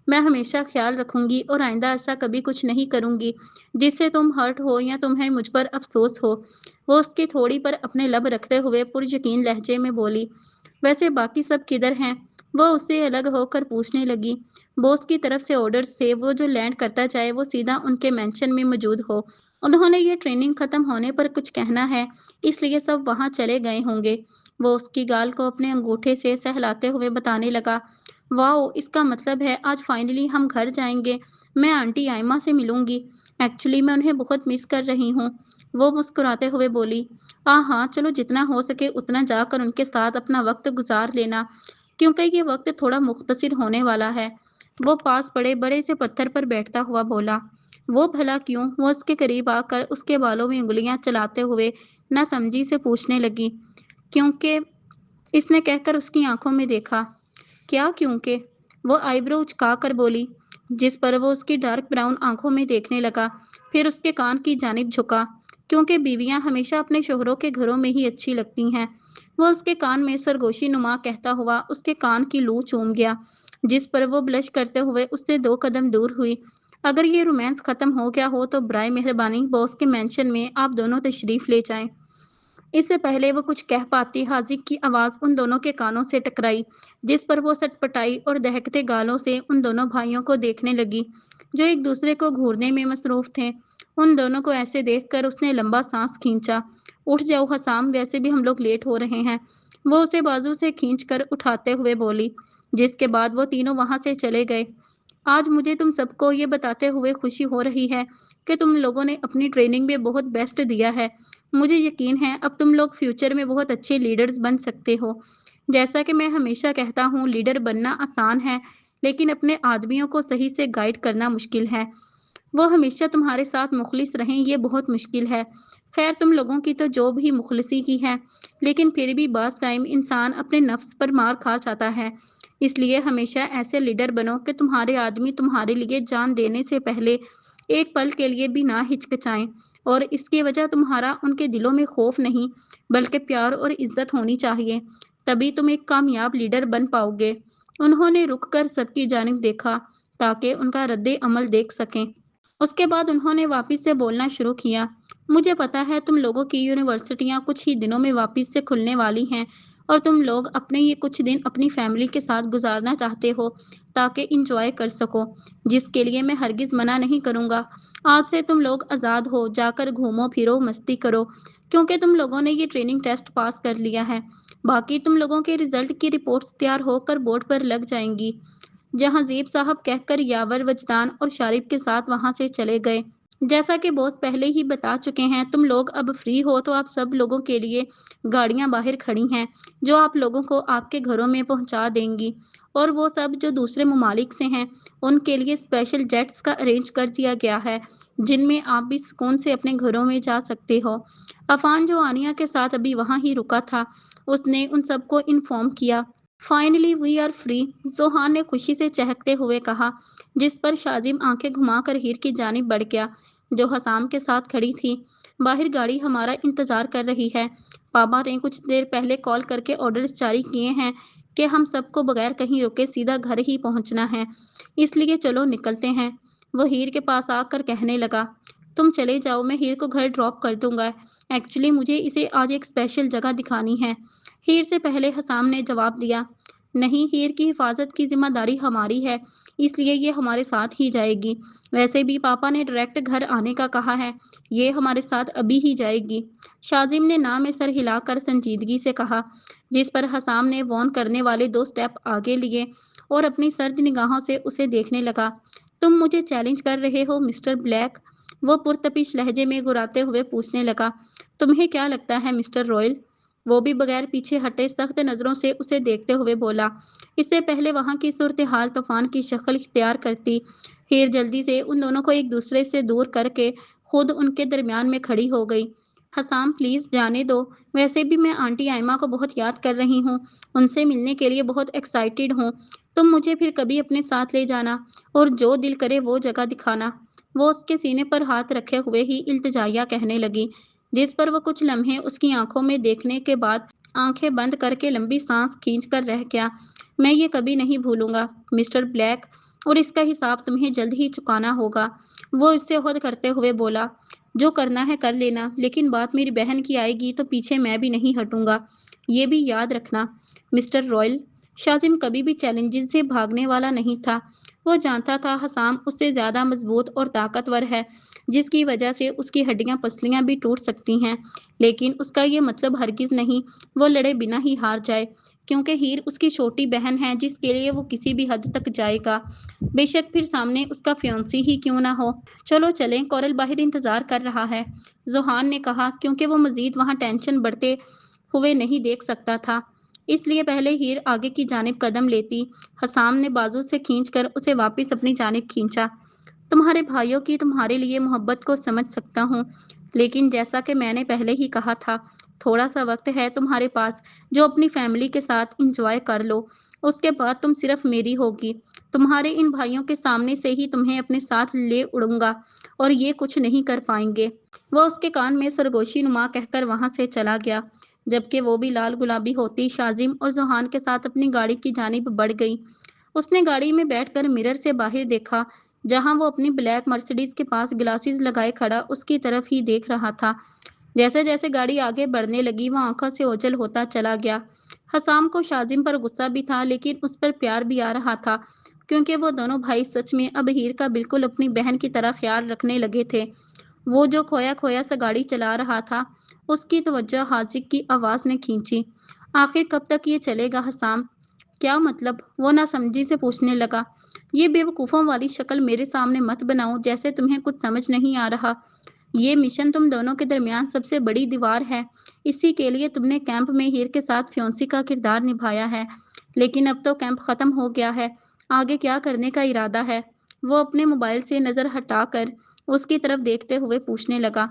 मैं हमेशा ख्याल रखूंगी और आइंदा ऐसा कभी कुछ नहीं करूंगी जिससे तुम हर्ट हो या तुम्हें मुझ पर अफसोस हो। वो उसकी थोड़ी पर अपने लब रखते हुए पुरयकीन लहजे में बोली, वैसे बाकी सब किधर हैं? वो उससे अलग होकर पूछने लगी। बॉस की तरफ से ऑर्डर्स थे, वो जो लैंड करता जाए वो सीधा उनके मेंशन में मौजूद हो। उन्होंने ये ट्रेनिंग खत्म होने पर कुछ कहना है, इसलिए सब वहां चले गए होंगे। वो उसकी गाल को अपने अंगूठे से सहलाते हुए बताने लगा, वाओ, इसका मतलब है आज फाइनली हम घर जाएंगे। मैं आंटी आयमा से मिलूंगी। एक्चुअली मैं उन्हें बहुत मिस कर रही हूँ। वो मुस्कुराते हुए बोली, हाँ, चलो जितना हो सके उतना जाकर उनके साथ अपना वक्त गुजार लेना, क्योंकि ये वक्त थोड़ा मुख्तसर होने वाला है। वो पास पड़े बड़े से पत्थर पर बैठता हुआ बोला, वो भला क्यों? वो उसके करीब आकर उसके बालों में उंगलियां चलाते हुए नासमझी से पूछने लगी, क्योंकि इसने कहकर उसकी आंखों में देखा। क्या क्योंकि? वो आईब्रो उचका कर बोली, जिस पर वो उसकी डार्क ब्राउन आंखों में देखने लगा, फिर उसके कान की जानिब झुका, क्योंकि बीवियां हमेशा अपने शोहरों के घरों में ही अच्छी लगती हैं। वो उसके कान में सरगोशी नुमा कहता हुआ उसके कान की लू चूम गया, जिस पर वो ब्लश करते हुए उससे 2 कदम दूर हुई। अगर ये रोमांस खत्म हो गया हो तो बराए मेहरबानी बॉस के मेंशन में आप दोनों तशरीफ ले जाएं। इससे पहले वो कुछ कह पाती, हाजिक की आवाज़ उन दोनों के कानों से टकराई, जिस पर वो सटपटाई और दहकते गालों से उन दोनों भाइयों को देखने लगी, जो एक दूसरे को घूरने में मसरूफ थे। उन दोनों को ऐसे देखकर उसने लंबा सांस खींचा। उठ जाओ हसाम, वैसे भी हम लोग लेट हो रहे हैं। वो उसे बाजू से खींच कर उठाते हुए बोली, जिसके बाद वो तीनों वहां से चले गए। आज मुझे तुम सबको ये बताते हुए खुशी हो रही है कि तुम लोगों ने अपनी ट्रेनिंग में बहुत बेस्ट दिया है। मुझे यकीन है अब तुम लोग फ्यूचर में बहुत अच्छे लीडर्स बन सकते हो। जैसा कि मैं हमेशा कहता हूँ, लीडर बनना आसान है, लेकिन अपने आदमियों को सही से गाइड करना मुश्किल है। वो हमेशा तुम्हारे साथ मुखलिस रहें, ये बहुत मुश्किल है। खैर, तुम लोगों की तो जॉब ही मुखलिसी की है, लेकिन फिर भी बाज़ टाइम इंसान अपने नफ्स पर मार खा जाता है। इसलिए हमेशा ऐसे लीडर बनो कि तुम्हारे आदमी तुम्हारे लिए जान देने से पहले एक पल के लिए भी ना हिचकिचाएं, और इसकी वजह तुम्हारा उनके दिलों में खौफ नहीं, बल्कि प्यार और इज्जत होनी चाहिए। तभी तुम एक कामयाब लीडर बन पाओगे। उन्होंने रुक कर सबकी जानिब देखा ताकि उनका रद्दे अमल देख सकें। उसके बाद उन्होंने वापस से बोलना शुरू किया। मुझे पता है तुम लोगों की यूनिवर्सिटियां कुछ ही दिनों में वापस से खुलने वाली हैं, और तुम लोग अपने ये कुछ दिन अपनी फैमिली के साथ गुजारना चाहते हो ताकि इंजॉय कर सको, जिसके लिए मैं हरगिज़ मना नहीं करूँगा। आज से तुम लोग आज़ाद हो, जाकर घूमो फिरो, मस्ती करो, क्योंकि तुम लोगों ने ये ट्रेनिंग टेस्ट पास कर लिया है। बाकी तुम लोगों के रिजल्ट की रिपोर्ट्स तैयार होकर बोर्ड पर लग जाएंगी। जहांज़ीब साहब कहकर यावर वजदान और शारिब के साथ वहां से चले गए। जैसा कि बॉस पहले ही बता चुके हैं, तुम लोग अब फ्री हो तो आप सब लोगों के लिए गाड़ियां बाहर खड़ी हैं, जो आप लोगों को आपके घरों में पहुंचा देंगी। और वो सब जो दूसरे ममालिक से हैं, उनके लिए स्पेशल जेट्स का अरेंज कर दिया गया है, जिनमें आप भी सुकून से अपने घरों में जा सकते हो। अफान, जो आनिया के साथ अभी वहां ही रुका था, उसने उन सबको इन्फॉर्म किया। Finally we are free, Johan ने खुशी से चहकते हुए कहा, जिस पर शाजिम आंखें घुमाकर हीर की जानिब बढ़ गया, जो हसाम के साथ खड़ी थी। बाहर गाड़ी हमारा इंतजार कर रही है। पापा ने कुछ देर पहले कॉल करके ऑर्डर्स जारी किए हैं कि हम सबको बगैर कहीं रुके सीधा घर ही पहुंचना है, इसलिए चलो निकलते हैं। वो हीर के पास आकर कहने लगा, तुम चले जाओ, मैं हीर को घर ड्रॉप कर दूंगा। एक्चुअली मुझे इसे आज एक स्पेशल जगह दिखानी है। हीर से पहले हसाम ने जवाब दिया, नहीं, हीर की हिफाजत की जिम्मेदारी हमारी है, इसलिए ये हमारे साथ ही जाएगी। वैसे भी पापा ने डायरेक्ट घर आने का कहा है, ये हमारे साथ अभी ही जाएगी। शाजिम ने ना में सर हिलाकर संजीदगी से कहा, जिस पर हसाम ने वॉर्न करने वाले 2 स्टेप आगे लिए और अपनी सर्द निगाहों से उसे देखने लगा। तुम मुझे चैलेंज कर रहे हो मिस्टर ब्लैक? वो पुरतपिश लहजे में गुर्राते हुए पूछने लगा। तुम्हें क्या लगता है मिस्टर रॉयल? वो भी बगैर पीछे हटे सख्त नज़रों से उसे देखते हुए बोला। इससे पहले वहां की सूरत हाल तूफान की शक्ल इख्तियार करती, हीर जल्दी से उन दोनों को एक दूसरे से दूर करके खुद उनके दरमियान में खड़ी हो गई। हसाम, प्लीज जाने दो। वैसे भी मैं आंटी आयमा को बहुत याद कर रही हूँ, उनसे मिलने के लिए बहुत एक्साइटेड हूँ। तुम मुझे फिर कभी अपने साथ ले जाना, और जो दिल करे वो जगह दिखाना। वो उसके सीने पर हाथ रखे हुए ही इल्तिजाया कहने लगी, जिस पर वो कुछ लम्हे उसकी आंखों में देखने के बाद आंखें बंद करके लंबी सांस खींचकर रह गया। मैं ये कभी नहीं भूलूंगा मिस्टर ब्लैक, और इसका हिसाब तुम्हें जल्द ही चुकाना होगा। वो इससे खुद करते हुए बोला, जो करना है कर लेना, लेकिन बात मेरी बहन की आएगी तो पीछे मैं भी नहीं हटूंगा। ये भी याद रखना मिस्टर रॉयल। शाजिम कभी भी चैलेंजेस से भागने वाला नहीं था। वो जानता था हसाम उससे ज्यादा मजबूत और ताकतवर है, जिसकी वजह से उसकी हड्डियां पसलियां भी टूट सकती हैं, लेकिन उसका ये मतलब हरगिज नहीं वो लड़े बिना ही हार जाए, क्योंकि हीर उसकी छोटी बहन है जिसके लिए वो किसी भी हद तक जाएगा, बेशक फिर सामने उसका फियांसी ही क्यों ना हो। चलो चलें, कोरल बाहर इंतजार कर रहा है, जोहान ने कहा, क्योंकि वो मजीद वहां टेंशन बढ़ते हुए नहीं देख सकता था। इसलिए पहले हीर आगे की जानिब कदम लेती, हसाम ने बाजू से खींचकर उसे वापस अपनी जानिब खींचा। तुम्हारे भाइयों की तुम्हारे लिए मोहब्बत को समझ सकता हूँ, लेकिन जैसा कि मैंने पहले ही कहा था, थोड़ा सा वक्त है तुम्हारे पास, जो अपनी फैमिली के साथ इंजॉय कर लो। उसके बाद तुम सिर्फ मेरी होगी। तुम्हारे इन भाइयों के सामने से ही तुम्हें अपने साथ ले उड़ूंगा, और ये कुछ नहीं कर पाएंगे। वह उसके कान में सरगोशी नुमा कहकर वहां से चला गया, जबकि वो भी लाल गुलाबी होती शाजिम और जोहान के साथ अपनी गाड़ी की जानिब बढ़ गई। उसने गाड़ी में बैठकर मिरर से बाहर देखा, जहां वो अपनी ब्लैक मर्सिडीज के पास ग्लासेस लगाए खड़ा उसकी तरफ ही देख रहा था। जैसे जैसे गाड़ी आगे बढ़ने लगी, वो आंखों से ओझल होता चला गया। हसाम को शाजिम पर गुस्सा भी था, लेकिन उस पर प्यार भी आ रहा था, क्योंकि वो दोनों भाई सच में अब हीर का बिल्कुल अपनी बहन की तरह ख्याल रखने लगे थे। वो जो खोया खोया सा गाड़ी चला रहा था, उसकी तवज्जो हाजिक की आवाज ने खींची। आखिर कब तक ये चलेगा हसाम? क्या मतलब? वो नासमझी से पूछने लगा। ये बेवकूफ़ों वाली शक्ल मेरे सामने मत बनाओ जैसे तुम्हें कुछ समझ नहीं आ रहा। ये मिशन तुम दोनों के दरमियान सबसे बड़ी दीवार है। इसी के लिए तुमने कैंप में हीर के साथ फ्योंसी का किरदार निभाया है। लेकिन अब तो कैंप खत्म हो गया है। आगे क्या करने का इरादा है? वो अपने मोबाइल से नज़र हटाकर उसकी तरफ देखते हुए पूछने लगा।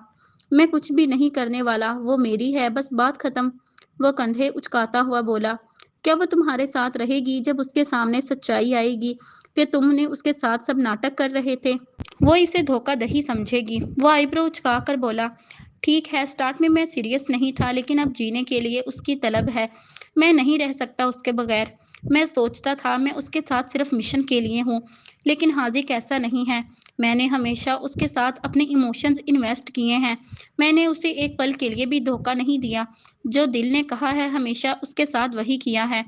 मैं कुछ भी नहीं करने वाला, वो मेरी है, बस बात खत्म। वो कंधे उचकाता हुआ बोला। क्या वो तुम्हारे साथ रहेगी जब उसके सामने सच्चाई आएगी कि तुमने उसके साथ सब नाटक कर रहे थे? वो इसे धोखाधड़ी समझेगी। वो आईब्रो उचकाकर बोला, ठीक है, स्टार्ट में मैं सीरियस नहीं था, लेकिन अब जीने के लिए उसकी तलब है। मैं नहीं रह सकता उसके बगैर। मैं सोचता था मैं उसके साथ सिर्फ मिशन के लिए हूँ, लेकिन हाजिक ऐसा नहीं है। मैंने हमेशा उसके साथ अपने इमोशंस इन्वेस्ट किए हैं। मैंने उसे एक पल के लिए भी धोखा नहीं दिया। जो दिल ने कहा है हमेशा उसके साथ वही किया है।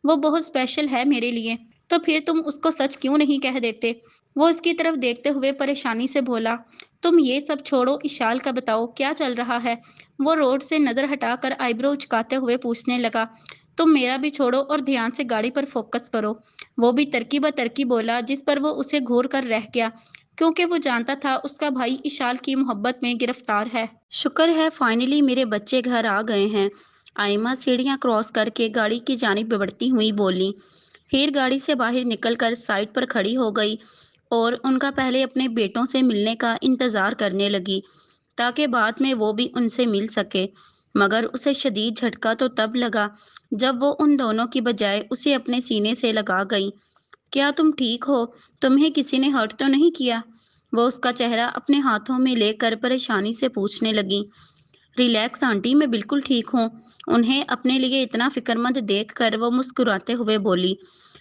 वो बहुत स्पेशल है मेरे लिए। तो फिर तुम उसको सच क्यों नहीं कह देते? वो उसकी तरफ देखते हुए परेशानी से बोला। तुम ये सब छोड़ो, इशाल का बताओ क्या चल रहा है? वो रोड से नजर हटाकर आईब्रो उचकाते हुए पूछने लगा। तुम मेरा भी छोड़ो और ध्यान से गाड़ी पर फोकस करो। वो भी तरकीब तरकीब बोला, जिस पर वो उसे घूर कर रह गया, क्योंकि वो जानता था उसका भाई इशाल की मोहब्बत में गिरफ्तार है। शुक्र है फाइनली मेरे बच्चे घर आ गए हैं। आयमा सीढ़ियां क्रॉस करके गाड़ी की जानिब बढ़ती हुई बोली। हीर गाड़ी से बाहर निकलकर साइड पर खड़ी हो गई और उनका पहले अपने बेटों से मिलने का इंतज़ार करने लगी ताकि बाद में वो भी उनसे मिल सके। मगर उसे शदीद झटका तो तब लगा जब वो उन दोनों की बजाय उसे अपने सीने से लगा गई। क्या तुम ठीक हो? तुम्हें किसी ने हर्ट तो नहीं किया? वो उसका चेहरा अपने हाथों में लेकर परेशानी से पूछने लगी। रिलैक्स आंटी, मैं बिल्कुल ठीक हूँ। उन्हें अपने लिए इतना फिक्रमंद देखकर वो मुस्कुराते हुए बोली।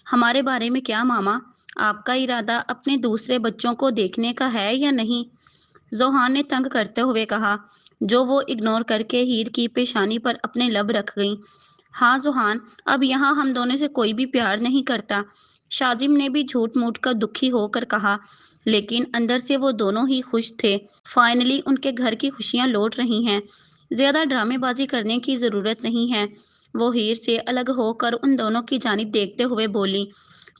हमारे बारे में क्या मामा? आपका इरादा अपने दूसरे बच्चों को देखने का है या नहीं? जोहान ने तंग करते हुए कहा, जो वो इग्नोर करके हीर की पेशानी पर अपने लब रख गई। हाँ जोहान, अब यहाँ हम दोनों से कोई भी प्यार नहीं करता। शाजिम ने भी झूठ मूठ कर दुखी होकर कहा, लेकिन अंदर से वो दोनों ही खुश थे। फाइनली उनके घर की खुशियां लौट रही हैं। ज्यादा ड्रामेबाजी करने की जरूरत नहीं है। वो हीर से अलग होकर उन दोनों की जानिब देखते हुए बोली,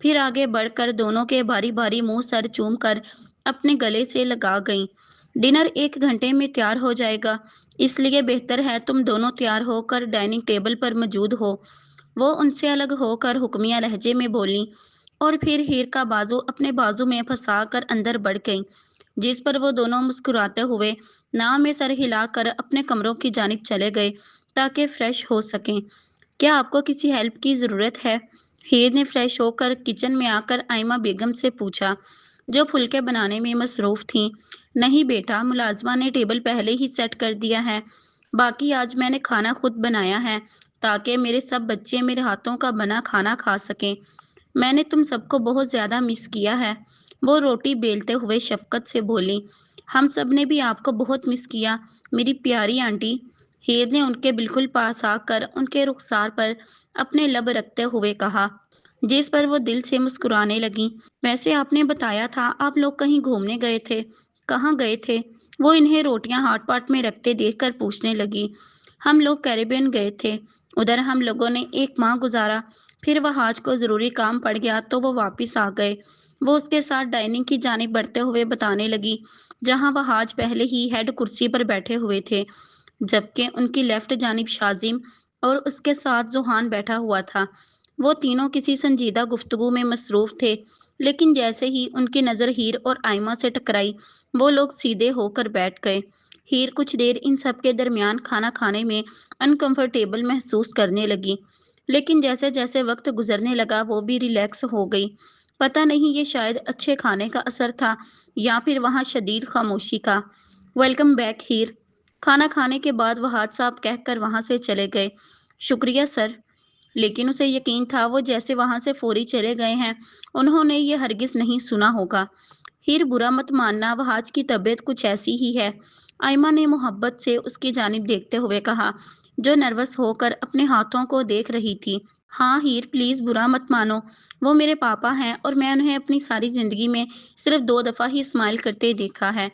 फिर आगे बढ़कर दोनों के बारी बारी मुंह सर चूम कर अपने गले से लगा गईं। डिनर 1 घंटे में तैयार हो जाएगा, इसलिए बेहतर है तुम दोनों तैयार होकर डाइनिंग टेबल पर मौजूद हो। वो उनसे अलग होकर हुक्मिया लहजे में बोली और फिर हीर का बाजू अपने बाजू में फंसा कर अंदर बढ़ गई, जिस पर वो दोनों मुस्कुराते हुए नाव में सर हिलाकर अपने कमरों की जानिब चले गए ताकि फ्रेश हो सकें। क्या आपको किसी हेल्प की ज़रूरत है? हीर ने फ्रेश होकर किचन में आकर आयमा बेगम से पूछा, जो फुलके बनाने में मसरूफ़ थीं। नहीं बेटा, मुलाजमा ने टेबल पहले ही सेट कर दिया है। बाकी आज मैंने खाना खुद बनाया है ताकि मेरे सब बच्चे मेरे हाथों का बना खाना खा सकें। मैंने तुम सबको बहुत ज़्यादा मिस किया है। वो रोटी बेलते हुए शफकत से बोली। हम सब ने भी आपको बहुत मिस किया, मेरी प्यारी आंटी। हीर ने उनके बिल्कुल पास आकर उनके रुखसार पर अपने लब रखते हुए कहा, जिस पर वो दिल से मुस्कुराने लगी। वैसे आपने बताया था आप लोग कहीं घूमने गए थे। कहाँ गए थे? वो इन्हें रोटियां हाथ पाट में रखते देखकर पूछने लगी। हम लोग कैरिबियन गए थे। उधर हम लोगों ने 1 माह गुजारा। फिर वहाज को ज़रूरी काम पड़ गया तो वो वापस आ गए। वो उसके साथ डाइनिंग की जानिब बढ़ते हुए बताने लगी, जहाँ वहाज पहले ही हेड कुर्सी पर बैठे हुए थे, जबकि उनकी लेफ्ट जानिब शाजिम और उसके साथ जोहान बैठा हुआ था। वो तीनों किसी संजीदा गुफ्तगू में मसरूफ़ थे, लेकिन जैसे ही उनकी नज़र हीर और आयमा से टकराई, वो लोग सीधे होकर बैठ गए। हीर कुछ देर इन सब के दरमियान खाना खाने में अनकंफर्टेबल महसूस करने लगी, लेकिन जैसे जैसे वक्त गुजरने लगा वो भी रिलैक्स हो गई। पता नहीं ये शायद अच्छे खाने का असर था या फिर वहाँ शदीद खामोशी का। वेलकम बैक हीर। खाना खाने के बाद वहाज साहब कहकर वहाँ से चले गए। शुक्रिया सर। लेकिन उसे यकीन था वो जैसे वहां से फौरी चले गए हैं, उन्होंने ये हरगिज नहीं सुना होगा। हीर, बुरा मत मानना, वहाज की तबीयत कुछ ऐसी ही है। आयमा ने मोहब्बत से उसकी जानिब देखते हुए कहा, जो नर्वस होकर अपने हाथों को देख रही थी। हाँ हीर, प्लीज़ बुरा मत मानो। वो मेरे पापा हैं और मैं उन्हें अपनी सारी ज़िंदगी में सिर्फ 2 दफ़ा ही स्माइल करते देखा है।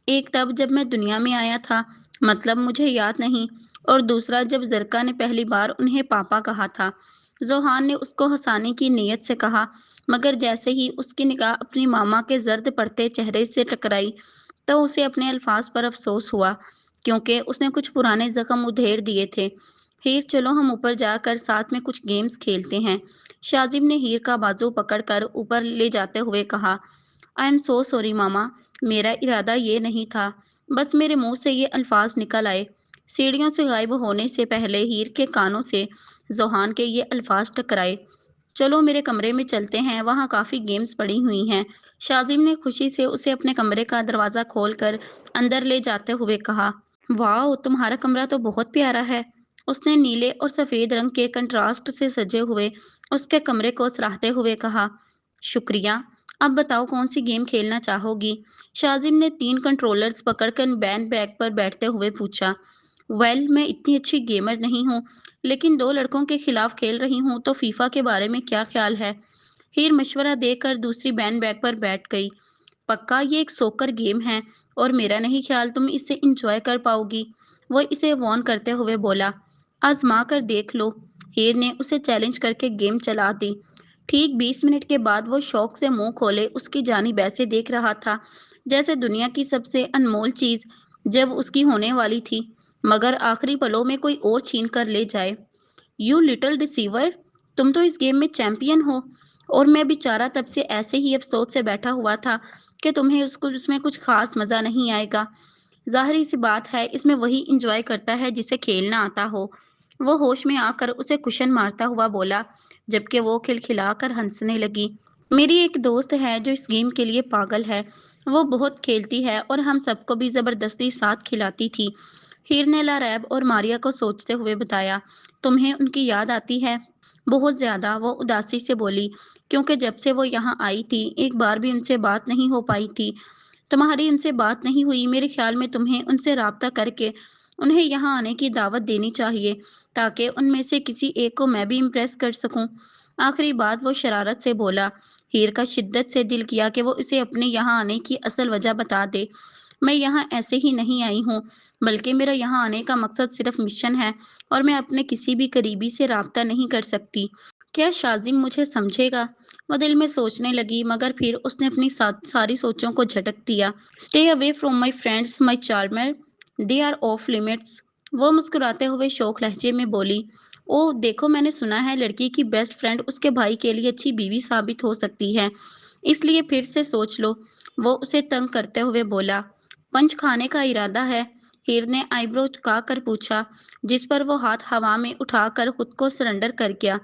एक तब जब मैं दुनिया में आया था, मतलब मुझे याद नहीं, और दूसरा जब जरका ने पहली बार उन्हें पापा कहा था। ज़ोहान ने उसको हंसाने की नीयत से कहा, मगर जैसे ही उसकी निगाह अपनी मामा के जर्द पड़ते चेहरे से टकराई, तो उसे अपने अल्फाज पर अफसोस हुआ, क्योंकि उसने कुछ पुराने जख्म उधेड़ दिए थे। हीर, चलो हम ऊपर जाकर साथ में कुछ गेम्स खेलते हैं। शाजिम ने हीर का बाजू पकड़कर ऊपर ले जाते हुए कहा। आई एम सो सॉरी मामा, मेरा इरादा ये नहीं था, बस मेरे मुंह से ये अल्फाज निकल आए। सीढ़ियों से गायब होने से पहले हीर के कानों से जोहान के ये अल्फाज टकराए। चलो मेरे कमरे में चलते हैं, वहाँ काफ़ी गेम्स पड़ी हुई हैं। शाजिम ने खुशी से उसे अपने कमरे का दरवाज़ा खोलकर अंदर ले जाते हुए कहा, वाह तुम्हारा कमरा तो बहुत प्यारा है। उसने नीले और सफ़ेद रंग के कंट्रास्ट से सजे हुए उसके कमरे को सराहते हुए कहा, शुक्रिया। अब बताओ कौन सी गेम खेलना चाहोगी? शाजिम ने 3 कंट्रोलर्स पकड़कर बैन बैग पर बैठते हुए पूछा। मैं इतनी अच्छी गेमर नहीं हूँ, लेकिन 2 लड़कों के खिलाफ खेल रही हूँ तो फीफा के बारे में क्या ख्याल है? हीर मशवरा देकर दूसरी बैन बैग पर बैठ गई। पक्का ये एक सोकर गेम है और मेरा नहीं ख्याल तुम इसे इंजॉय कर पाओगी, वो इसे वॉर्न करते हुए बोला। आजमा कर देख लो। हीर ने उसे चैलेंज करके गेम चला दी। ठीक 20 मिनट के बाद वो शौक से मुंह खोले उसकी जानिब ऐसे देख रहा था जैसे दुनिया की सबसे अनमोल चीज जब उसकी होने वाली थी, मगर आखिरी पलों में कोई और छीन कर ले जाए। यू लिटिल डिसीवर, तुम तो इस गेम में चैंपियन हो और मैं बेचारा तब से ऐसे ही अफसोस से बैठा हुआ था कि तुम्हें उसको उसमें कुछ खास मज़ा नहीं आएगा। ज़ाहिर सी बात है, इसमें वही इंजॉय करता है जिसे खेलना आता हो। वो होश में आकर उसे कुशन मारता हुआ बोला, जबकि वो खिलखिलाकर हंसने लगी। मेरी एक दोस्त है जो इस गेम के लिए पागल है। वो बहुत खेलती है और हम सबको भी ज़बरदस्ती साथ खिलाती थी। हीर ने लारैब और मारिया को सोचते हुए बताया, तुम्हें उनकी याद आती है? बहुत ज़्यादा, वो उदासी से बोली, क्योंकि जब से वो यहाँ आई थी एक बार भी उनसे बात नहीं हो पाई थी। तुम्हारी उनसे बात नहीं हुई, मेरे ख्याल में तुम्हें उनसे राब्ता करके उन्हें यहाँ आने की दावत देनी चाहिए, ताकि उनमें से किसी एक को मैं भी इम्प्रेस कर सकूं। आखिरी बात वो शरारत से बोला। हीर का शिद्दत से दिल किया कि वो इसे अपने यहाँ आने की असल वजह बता दे। मैं यहाँ ऐसे ही नहीं आई हूँ, बल्कि मेरा यहाँ आने का मकसद सिर्फ मिशन है और मैं अपने किसी भी करीबी से राब्ता नहीं कर सकती। क्या शाजिम मुझे समझेगा? वो दिल में सोचने लगी, मगर फिर उसने अपनी सारी सोचों को झटक दिया। Stay away from my friends my charmer, they are off limits. वो मुस्कुराते हुए शौक लहजे में बोली, ओह देखो, मैंने सुना है लड़की की बेस्ट फ्रेंड उसके भाई के लिए अच्छी बीवी साबित हो सकती है, इसलिए फिर से सोच लो। वो उसे तंग करते हुए बोला। पंच खाने का इरादा है? हीर ने आईब्रो झुकाकर पूछा, जिस पर वो हाथ हवा में उठाकर खुद को सरेंडर कर गया।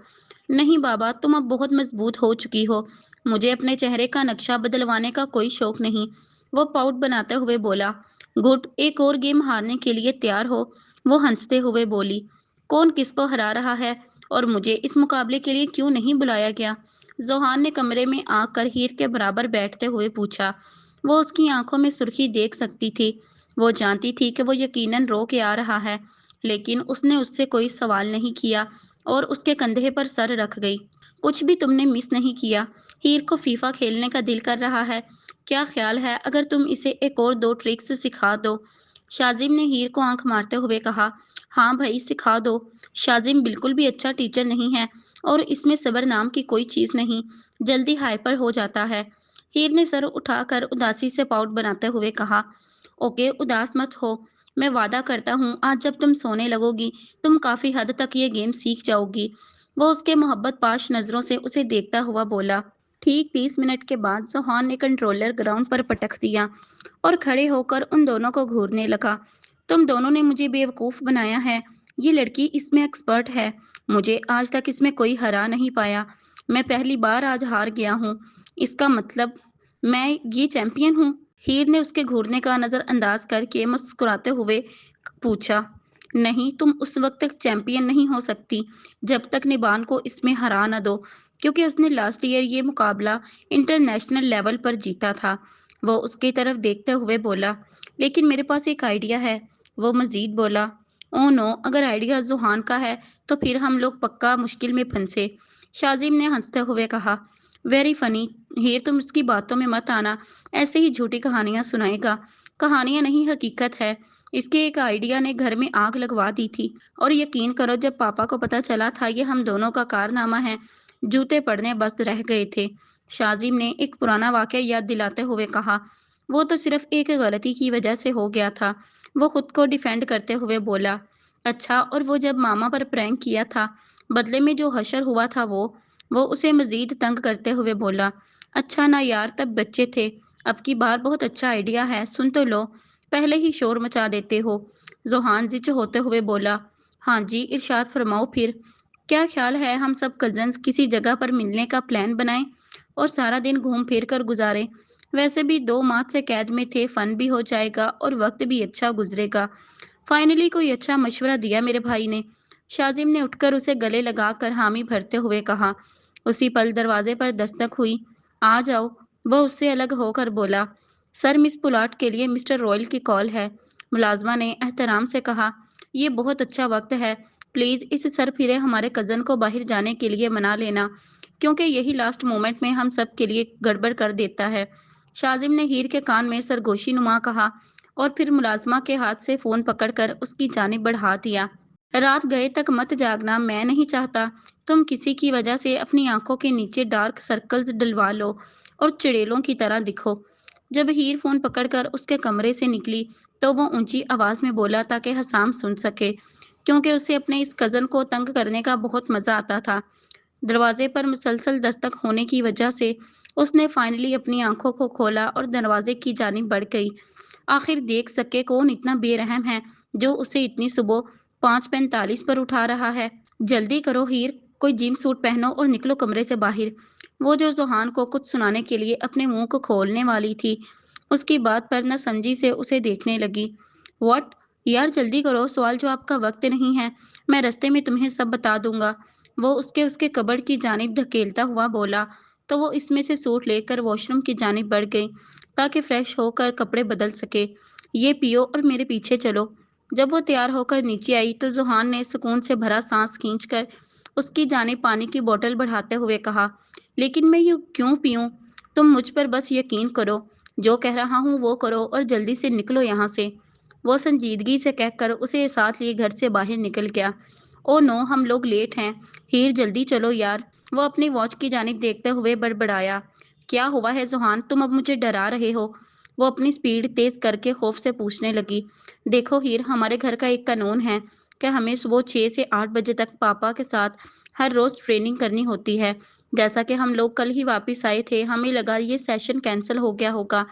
नहीं बाबा, तुम अब बहुत मजबूत हो चुकी हो, मुझे अपने चेहरे का नक्शा बदलवाने का कोई शौक नहीं। वो पाउट बनाते हुए बोला। गुड, एक और गेम हारने के लिए तैयार हो? वो हंसते हुए बोली। कौन किसको हरा रहा है और मुझे इस मुकाबले के लिए क्यों नहीं बुलाया गया? जोहान ने कमरे में आकर हीर के बराबर बैठते हुए पूछा। वो उसकी आंखों में सुर्खी देख सकती थी। वो जानती थी कि वो यकीनन रो के आ रहा है, लेकिन उसने उससे कोई सवाल नहीं किया और उसके कंधे पर सर रख गई। कुछ भी तुमने मिस नहीं किया। हीर को फीफा खेलने का दिल कर रहा है। क्या ख्याल है अगर तुम इसे एक और 2 ट्रिक्स सिखा दो? शाजिम ने हीर को आंख मारते हुए कहा। हाँ भाई, सिखा दो। शाजिम बिल्कुल भी अच्छा टीचर नहीं है और इसमें सब्र नाम की कोई चीज़ नहीं, जल्दी हाइपर हो जाता है। हीर ने सर उठाकर उदासी से पाउट बनाते हुए कहा, ओके उदास मत हो। मैं वादा करता हूँ आज जब तुम सोने लगोगी तुम काफ़ी हद तक ये गेम सीख जाओगी। वो उसके मोहब्बत पाश नज़रों से उसे देखता हुआ बोला। ठीक 30 मिनट के बाद सोहान ने कंट्रोलर ग्राउंड पर पटक दिया और खड़े होकर उन दोनों को घूरने लगा। तुम दोनों ने मुझे बेवकूफ़ बनाया है। ये लड़की इसमें एक्सपर्ट है। मुझे आज तक इसमें कोई हरा नहीं पाया। मैं पहली बार आज हार गया हूँ। इसका मतलब मैं ये चैंपियन हूँ? हीर ने उसके घूरने का नज़रअंदाज करके मुस्कुराते हुए पूछा। नहीं, तुम उस वक्त तक चैंपियन नहीं हो सकती जब तक निबान को इसमें हरा न दो, क्योंकि उसने लास्ट ईयर ये मुकाबला इंटरनेशनल लेवल पर जीता था। वो उसकी तरफ देखते हुए बोला। लेकिन मेरे पास एक आइडिया है, वो मजीद बोला। ओह नो, अगर आइडिया जुहान का है तो फिर हम लोग पक्का मुश्किल में फंसे। शाजिम ने हंसते हुए कहा। Very funny. हीर, तुम उसकी बातों में मत आना, ऐसे ही झूठी कहानियां सुनाएगा। कहानियां नहीं, हकीकत है। इसके एक आइडिया ने घर में आग लगवा दी थी। और यकीन करो, जब पापा को पता चला था ये हम दोनों का कारनामा है, जूते पड़ने बस रह गए थे। शाजिम ने एक पुराना वाकया याद दिलाते हुए कहा। वो तो सिर्फ एक गलती की वजह से हो गया था। वो खुद को डिफेंड करते हुए बोला। अच्छा, और वो जब मामा पर प्रैंक किया था, बदले में जो हशर हुआ था वो उसे मजीद तंग करते हुए बोला। अच्छा ना यार, तब बच्चे थे। अब की बार बहुत अच्छा आइडिया है, सुन तो लो, पहले ही शोर मचा देते हो। जोहान जिच होते हुए बोला। हाँ जी, इरशाद फरमाओ फिर। क्या ख्याल है हम सब कजन्स किसी जगह पर मिलने का प्लान बनाएं और सारा दिन घूम फिर कर गुजारें। वैसे भी 2 माह से कैद में थे, फन भी हो जाएगा और वक्त भी अच्छा गुजरेगा। फाइनली कोई अच्छा मशवरा दिया मेरे भाई ने। शाजिम ने उठकर उसे गले लगाकर हामी भरते हुए कहा। उसी पल दरवाजे पर दस्तक हुई। आ जाओ, वह उससे अलग होकर बोला। सर, मिस पुलाट के लिए मिस्टर रॉयल की कॉल है। मुलाजमा ने एहतराम से कहा। ये बहुत अच्छा वक्त है, प्लीज इस सरफिरे हमारे कजन को बाहर जाने के लिए मना लेना, क्योंकि यही लास्ट मोमेंट में हम सब के लिए गड़बड़ कर देता है। शाजिम ने हीर के कान में सरगोशी नुमा कहा और फिर मुलाजमा के हाथ से फोन पकड़कर उसकी जानिब बढ़ा दिया। रात गए तक मत जागना, मैं नहीं चाहता तुम किसी की वजह से अपनी आंखों के नीचे डार्क सर्कल्स डलवा लो और चिड़ेलों की तरह दिखो। जब हीर फोन पकड़कर उसके कमरे से निकली तो वो ऊंची आवाज में बोला ताकि हसाम सुन सके, क्योंकि उसे अपने इस कजन को तंग करने का बहुत मजा आता था। दरवाजे पर मुसलसल दस्तक होने की वजह से उसने फाइनली अपनी आंखों को खोला और दरवाजे की जानिब बढ़ गई। आखिर देख सके कौन इतना बेरहम है जो उसे इतनी सुबह 5:45 पर उठा रहा है। जल्दी करो हीर, कोई जिम सूट पहनो और निकलो कमरे से बाहर। वो जो जोहान को कुछ सुनाने के लिए अपने मुंह को खोलने वाली थी, उसकी बात पर न समझी से उसे देखने लगी। व्हाट? यार जल्दी करो, सवाल जवाब का वक्त नहीं है, मैं रास्ते में तुम्हें सब बता दूंगा। वो उसके कबर्ड की जानिब धकेलता हुआ बोला तो वो इसमें से सूट लेकर वॉशरूम की जानिब बढ़ गई ताकि फ्रेश होकर कपड़े बदल सके। ये पियो और मेरे पीछे चलो। जब वो तैयार होकर नीचे आई तो जुहान ने सुकून से भरा सांस खींचकर उसकी जानिब पानी की बोतल बढ़ाते हुए कहा। लेकिन मैं ये क्यों पीऊं? तुम मुझ पर बस यकीन करो, जो कह रहा हूँ वो करो और जल्दी से निकलो यहाँ से। वो संजीदगी से कहकर उसे साथ लिए घर से बाहर निकल गया। ओ नो, हम लोग लेट हैं। हीर जल्दी चलो यार। वो अपनी वॉच की जानिब देखते हुए बड़बड़ाया। क्या हुआ है जुहान, तुम अब मुझे डरा रहे हो? वो अपनी स्पीड तेज करके खौफ से पूछने लगी। देखो हीर, हमारे घर का एक कानून है कि हमें सुबह 6 से 8 बजे तक पापा के साथ हर रोज ट्रेनिंग करनी होती है। जैसा कि हम लोग कल ही वापस आए थे, हमें लगा ये सेशन कैंसिल हो गया होगा,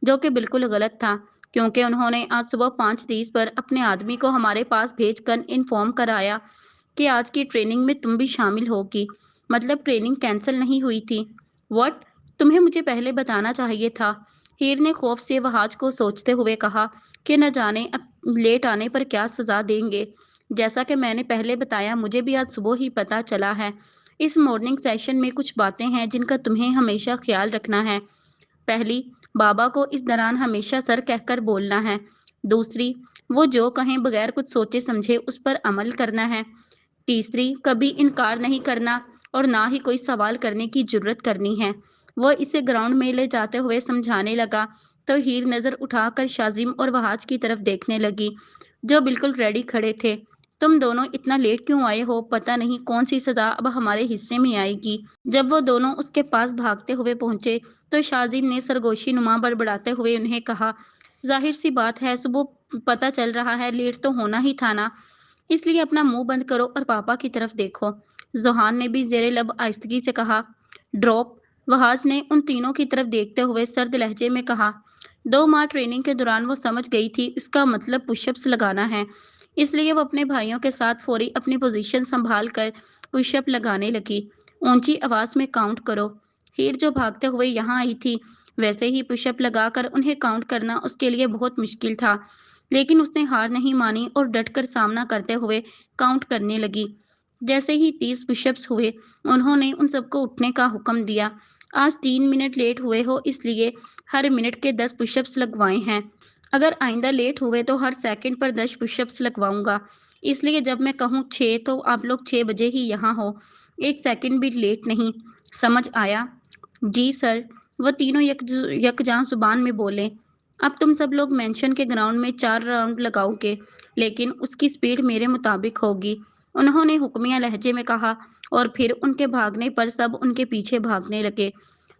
जो कि बिल्कुल गलत था, क्योंकि उन्होंने आज सुबह 5:30 पर अपने आदमी को हमारे पास भेजकर इन्फॉर्म कराया कि आज की ट्रेनिंग में तुम भी शामिल होगी। मतलब ट्रेनिंग कैंसिल नहीं हुई थी। व्हाट? तुम्हें मुझे पहले बताना चाहिए था। हीर ने खौफ से वहाज को सोचते हुए कहा कि न जाने अब लेट आने पर क्या सजा देंगे। जैसा कि मैंने पहले बताया, मुझे भी आज सुबह ही पता चला है। इस मॉर्निंग सेशन में कुछ बातें हैं जिनका तुम्हें हमेशा ख्याल रखना है। पहली, बाबा को इस दौरान हमेशा सर कहकर बोलना है। दूसरी, वो जो कहें बगैर कुछ सोचे समझे उस पर अमल करना है। तीसरी, कभी इनकार नहीं करना और ना ही कोई सवाल करने की जुर्रत करनी है। वो इसे ग्राउंड में ले जाते हुए समझाने लगा तो हीर नजर उठाकर शाजिम और वहाज की तरफ देखने लगी, जो बिल्कुल रेडी खड़े थे। तुम दोनों इतना लेट क्यों आए हो? पता नहीं कौन सी सजा अब हमारे हिस्से में आएगी। जब वो दोनों उसके पास भागते हुए पहुंचे तो शाजिम ने सरगोशी नुमा बड़बड़ाते हुए उन्हें कहा। जाहिर सी बात है, सुबह पता चल रहा है, लेट तो होना ही था ना, इसलिए अपना मुंह बंद करो और पापा की तरफ देखो। जोहान ने भी जेरे लब आहिस्तगी से कहा। ड्रॉप। वहाज ने उन तीनों की तरफ देखते हुए सर्द लहजे में कहा। 2 माह ट्रेनिंग के दौरान वो समझ गई थी इसका मतलब पुशअप्स लगाना है, इसलिए वो अपने भाइयों के साथ फौरी अपनी पोजीशन संभाल कर पुशअप लगाने लगी। ऊंची आवाज में काउंट करो। हीर जो भागते हुए यहाँ आई थी, वैसे ही पुशअप लगाकर उन्हें काउंट करना उसके लिए बहुत मुश्किल था, लेकिन उसने हार नहीं मानी और डटकर सामना करते हुए काउंट करने लगी। जैसे ही 30 पुशअप्स हुए, उन्होंने उन सबको उठने का हुक्म दिया। आज 3 मिनट लेट हुए हो, इसलिए हर मिनट के 10 पुशअप्स लगवाए हैं। अगर आइंदा लेट हुए तो हर सेकंड पर 10 पुशअप्स लगवाऊंगा, इसलिए जब मैं कहूँ 6 तो आप लोग 6 बजे ही यहाँ हो, 1 सेकंड भी लेट नहीं। समझ आया? जी सर। वह तीनों यकजान जुबान में बोले। अब तुम सब लोग मेंशन के ग्राउंड में 4 राउंड लगाओगे, लेकिन उसकी स्पीड मेरे मुताबिक होगी, उन्होंने हुक्मिया लहजे में कहा और फिर उनके भागने पर सब उनके पीछे भागने लगे।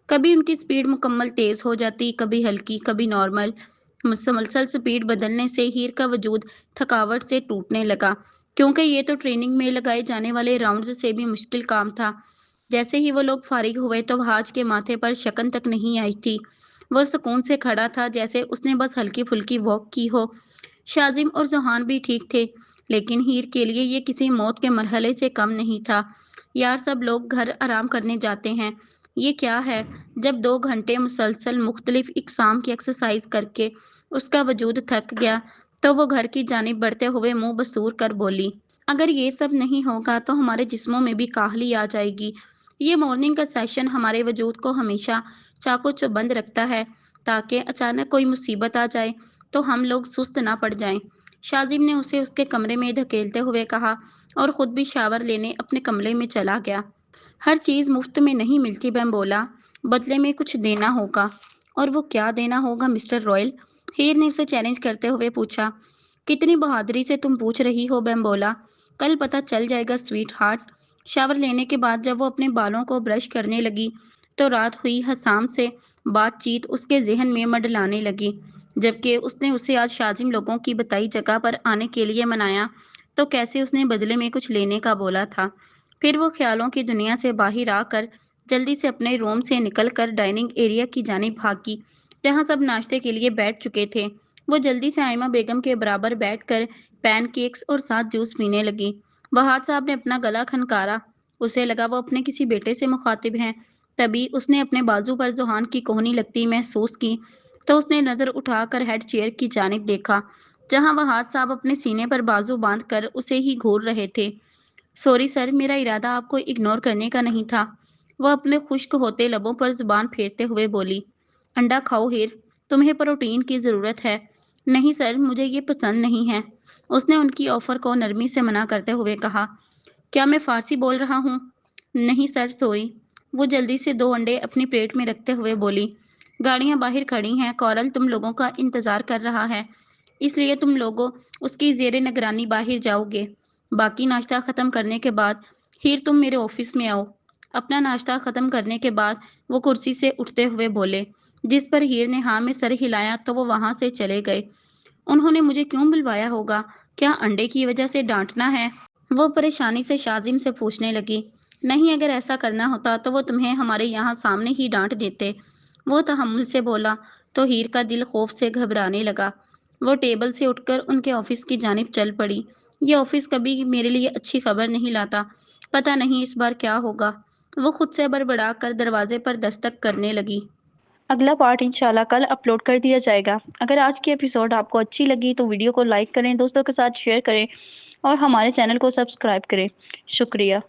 कभी उनकी स्पीड मुकम्मल तेज हो जाती, कभी हल्की, कभी नॉर्मल। मुसलसल स्पीड बदलने से हीर का वजूद थकावट से टूटने लगा, क्योंकि ये तो ट्रेनिंग में लगाए जाने वाले राउंड्स से भी मुश्किल काम था। जैसे ही वो लोग फारिग हुए तो वहाज के माथे पर शकन तक नहीं आई थी। वो सुकून से खड़ा था, जैसे उसने बस हल्की फुल्की वॉक की हो। शाजिम और जोहान भी ठीक थे, लेकिन हीर के लिए ये किसी मौत के मरहले से कम नहीं था। यार, सब लोग घर आराम करने जाते हैं, ये क्या है? जब 2 घंटे मुसलसल मुख्तलिफ इकसाम की एक्सरसाइज करके उसका वजूद थक गया, तो वो घर की जानिब बढ़ते हुए मुंह बसूर कर बोली, अगर ये सब नहीं होगा तो हमारे जिस्मों में भी काहली आ जाएगी। ये मॉर्निंग का सेशन हमारे वजूद को हमेशा चाको चौबंद रखता है, ताकि अचानक कोई मुसीबत आ जाए तो हम लोग सुस्त ना पड़ जाएं। शाजिम ने उसे उसके कमरे में धकेलते हुए कहा और खुद भी शावर लेने अपने कमरे में चला गया। हर चीज़ मुफ्त में नहीं मिलती, बोला, बदले में कुछ देना होगा। और वो क्या देना होगा मिस्टर रॉयल? हीर ने उसे चैलेंज करते हुए पूछा। कितनी बहादुरी से तुम पूछ रही हो, बोला, कल पता चल जाएगा स्वीट हार्ट। शावर लेने के बाद जब वो अपने बालों को ब्रश करने लगी तो रात हुई हसाम से बातचीत उसके जहन में मंडलाने लगी। जबकि उसने उसे आज शाजिम लोगों की बताई जगह पर आने के लिए मनाया, तो कैसे उसने बदले में कुछ लेने का बोला था। फिर वो ख्यालों की दुनिया से बाहर आकर जल्दी से अपने रूम से निकलकर डाइनिंग एरिया की जानिब भागी, जहां सब नाश्ते के लिए बैठ चुके थे। वो जल्दी से आयमा बेगम के बराबर बैठकर पैनकेक्स और साथ जूस पीने लगी। वहाद साहब ने अपना गला खनकारा। उसे लगा वो अपने किसी बेटे से मुखातिब हैं। तभी उसने अपने बाजू पर जोहान की कोहनी लगती महसूस की, तो उसने नज़र उठाकर हेड चेयर की जानिब देखा, जहां वहाद साहब अपने सीने पर बाजू बांधकर उसे ही घूर रहे थे। सॉरी सर, मेरा इरादा आपको इग्नोर करने का नहीं था, वह अपने खुश्क होते लबों पर जुबान फेरते हुए बोली। अंडा खाओ हीर, तुम्हें प्रोटीन की ज़रूरत है। नहीं सर, मुझे ये पसंद नहीं है, उसने उनकी ऑफर को नरमी से मना करते हुए कहा। क्या मैं फारसी बोल रहा हूँ? नहीं सर, सॉरी, वो जल्दी से 2 अंडे अपनी प्लेट में रखते हुए बोली। गाड़ियाँ बाहर खड़ी हैं, कॉरल तुम लोगों का इंतज़ार कर रहा है, इसलिए तुम लोगों उसकी ज़ेरे निगरानी बाहर जाओगे। बाकी नाश्ता ख़त्म करने के बाद हीर तुम मेरे ऑफिस में आओ। अपना नाश्ता ख़त्म करने के बाद वो कुर्सी से उठते हुए बोले, जिस पर हीर ने हाँ में सर हिलाया तो वो वहाँ से चले गए। उन्होंने मुझे क्यों बुलवाया होगा? क्या अंडे की वजह से डांटना है? वो परेशानी से शाजिम से पूछने लगी। नहीं, अगर ऐसा करना होता तो वो तुम्हें हमारे यहाँ सामने ही डांट देते, वो तहम्मुल से बोला। तो हीर का दिल खौफ से घबराने लगा। वो टेबल से उठकर उनके ऑफिस की जानिब चल पड़ी। ये ऑफिस कभी मेरे लिए अच्छी खबर नहीं लाता, पता नहीं इस बार क्या होगा। वो खुद से बड़बड़ा कर दरवाजे पर दस्तक करने लगी। अगला पार्ट इंशाल्लाह कल अपलोड कर दिया जाएगा। अगर आज की एपिसोड आपको अच्छी लगी तो वीडियो को लाइक करें, दोस्तों के साथ शेयर करें और हमारे चैनल को सब्सक्राइब करें। शुक्रिया।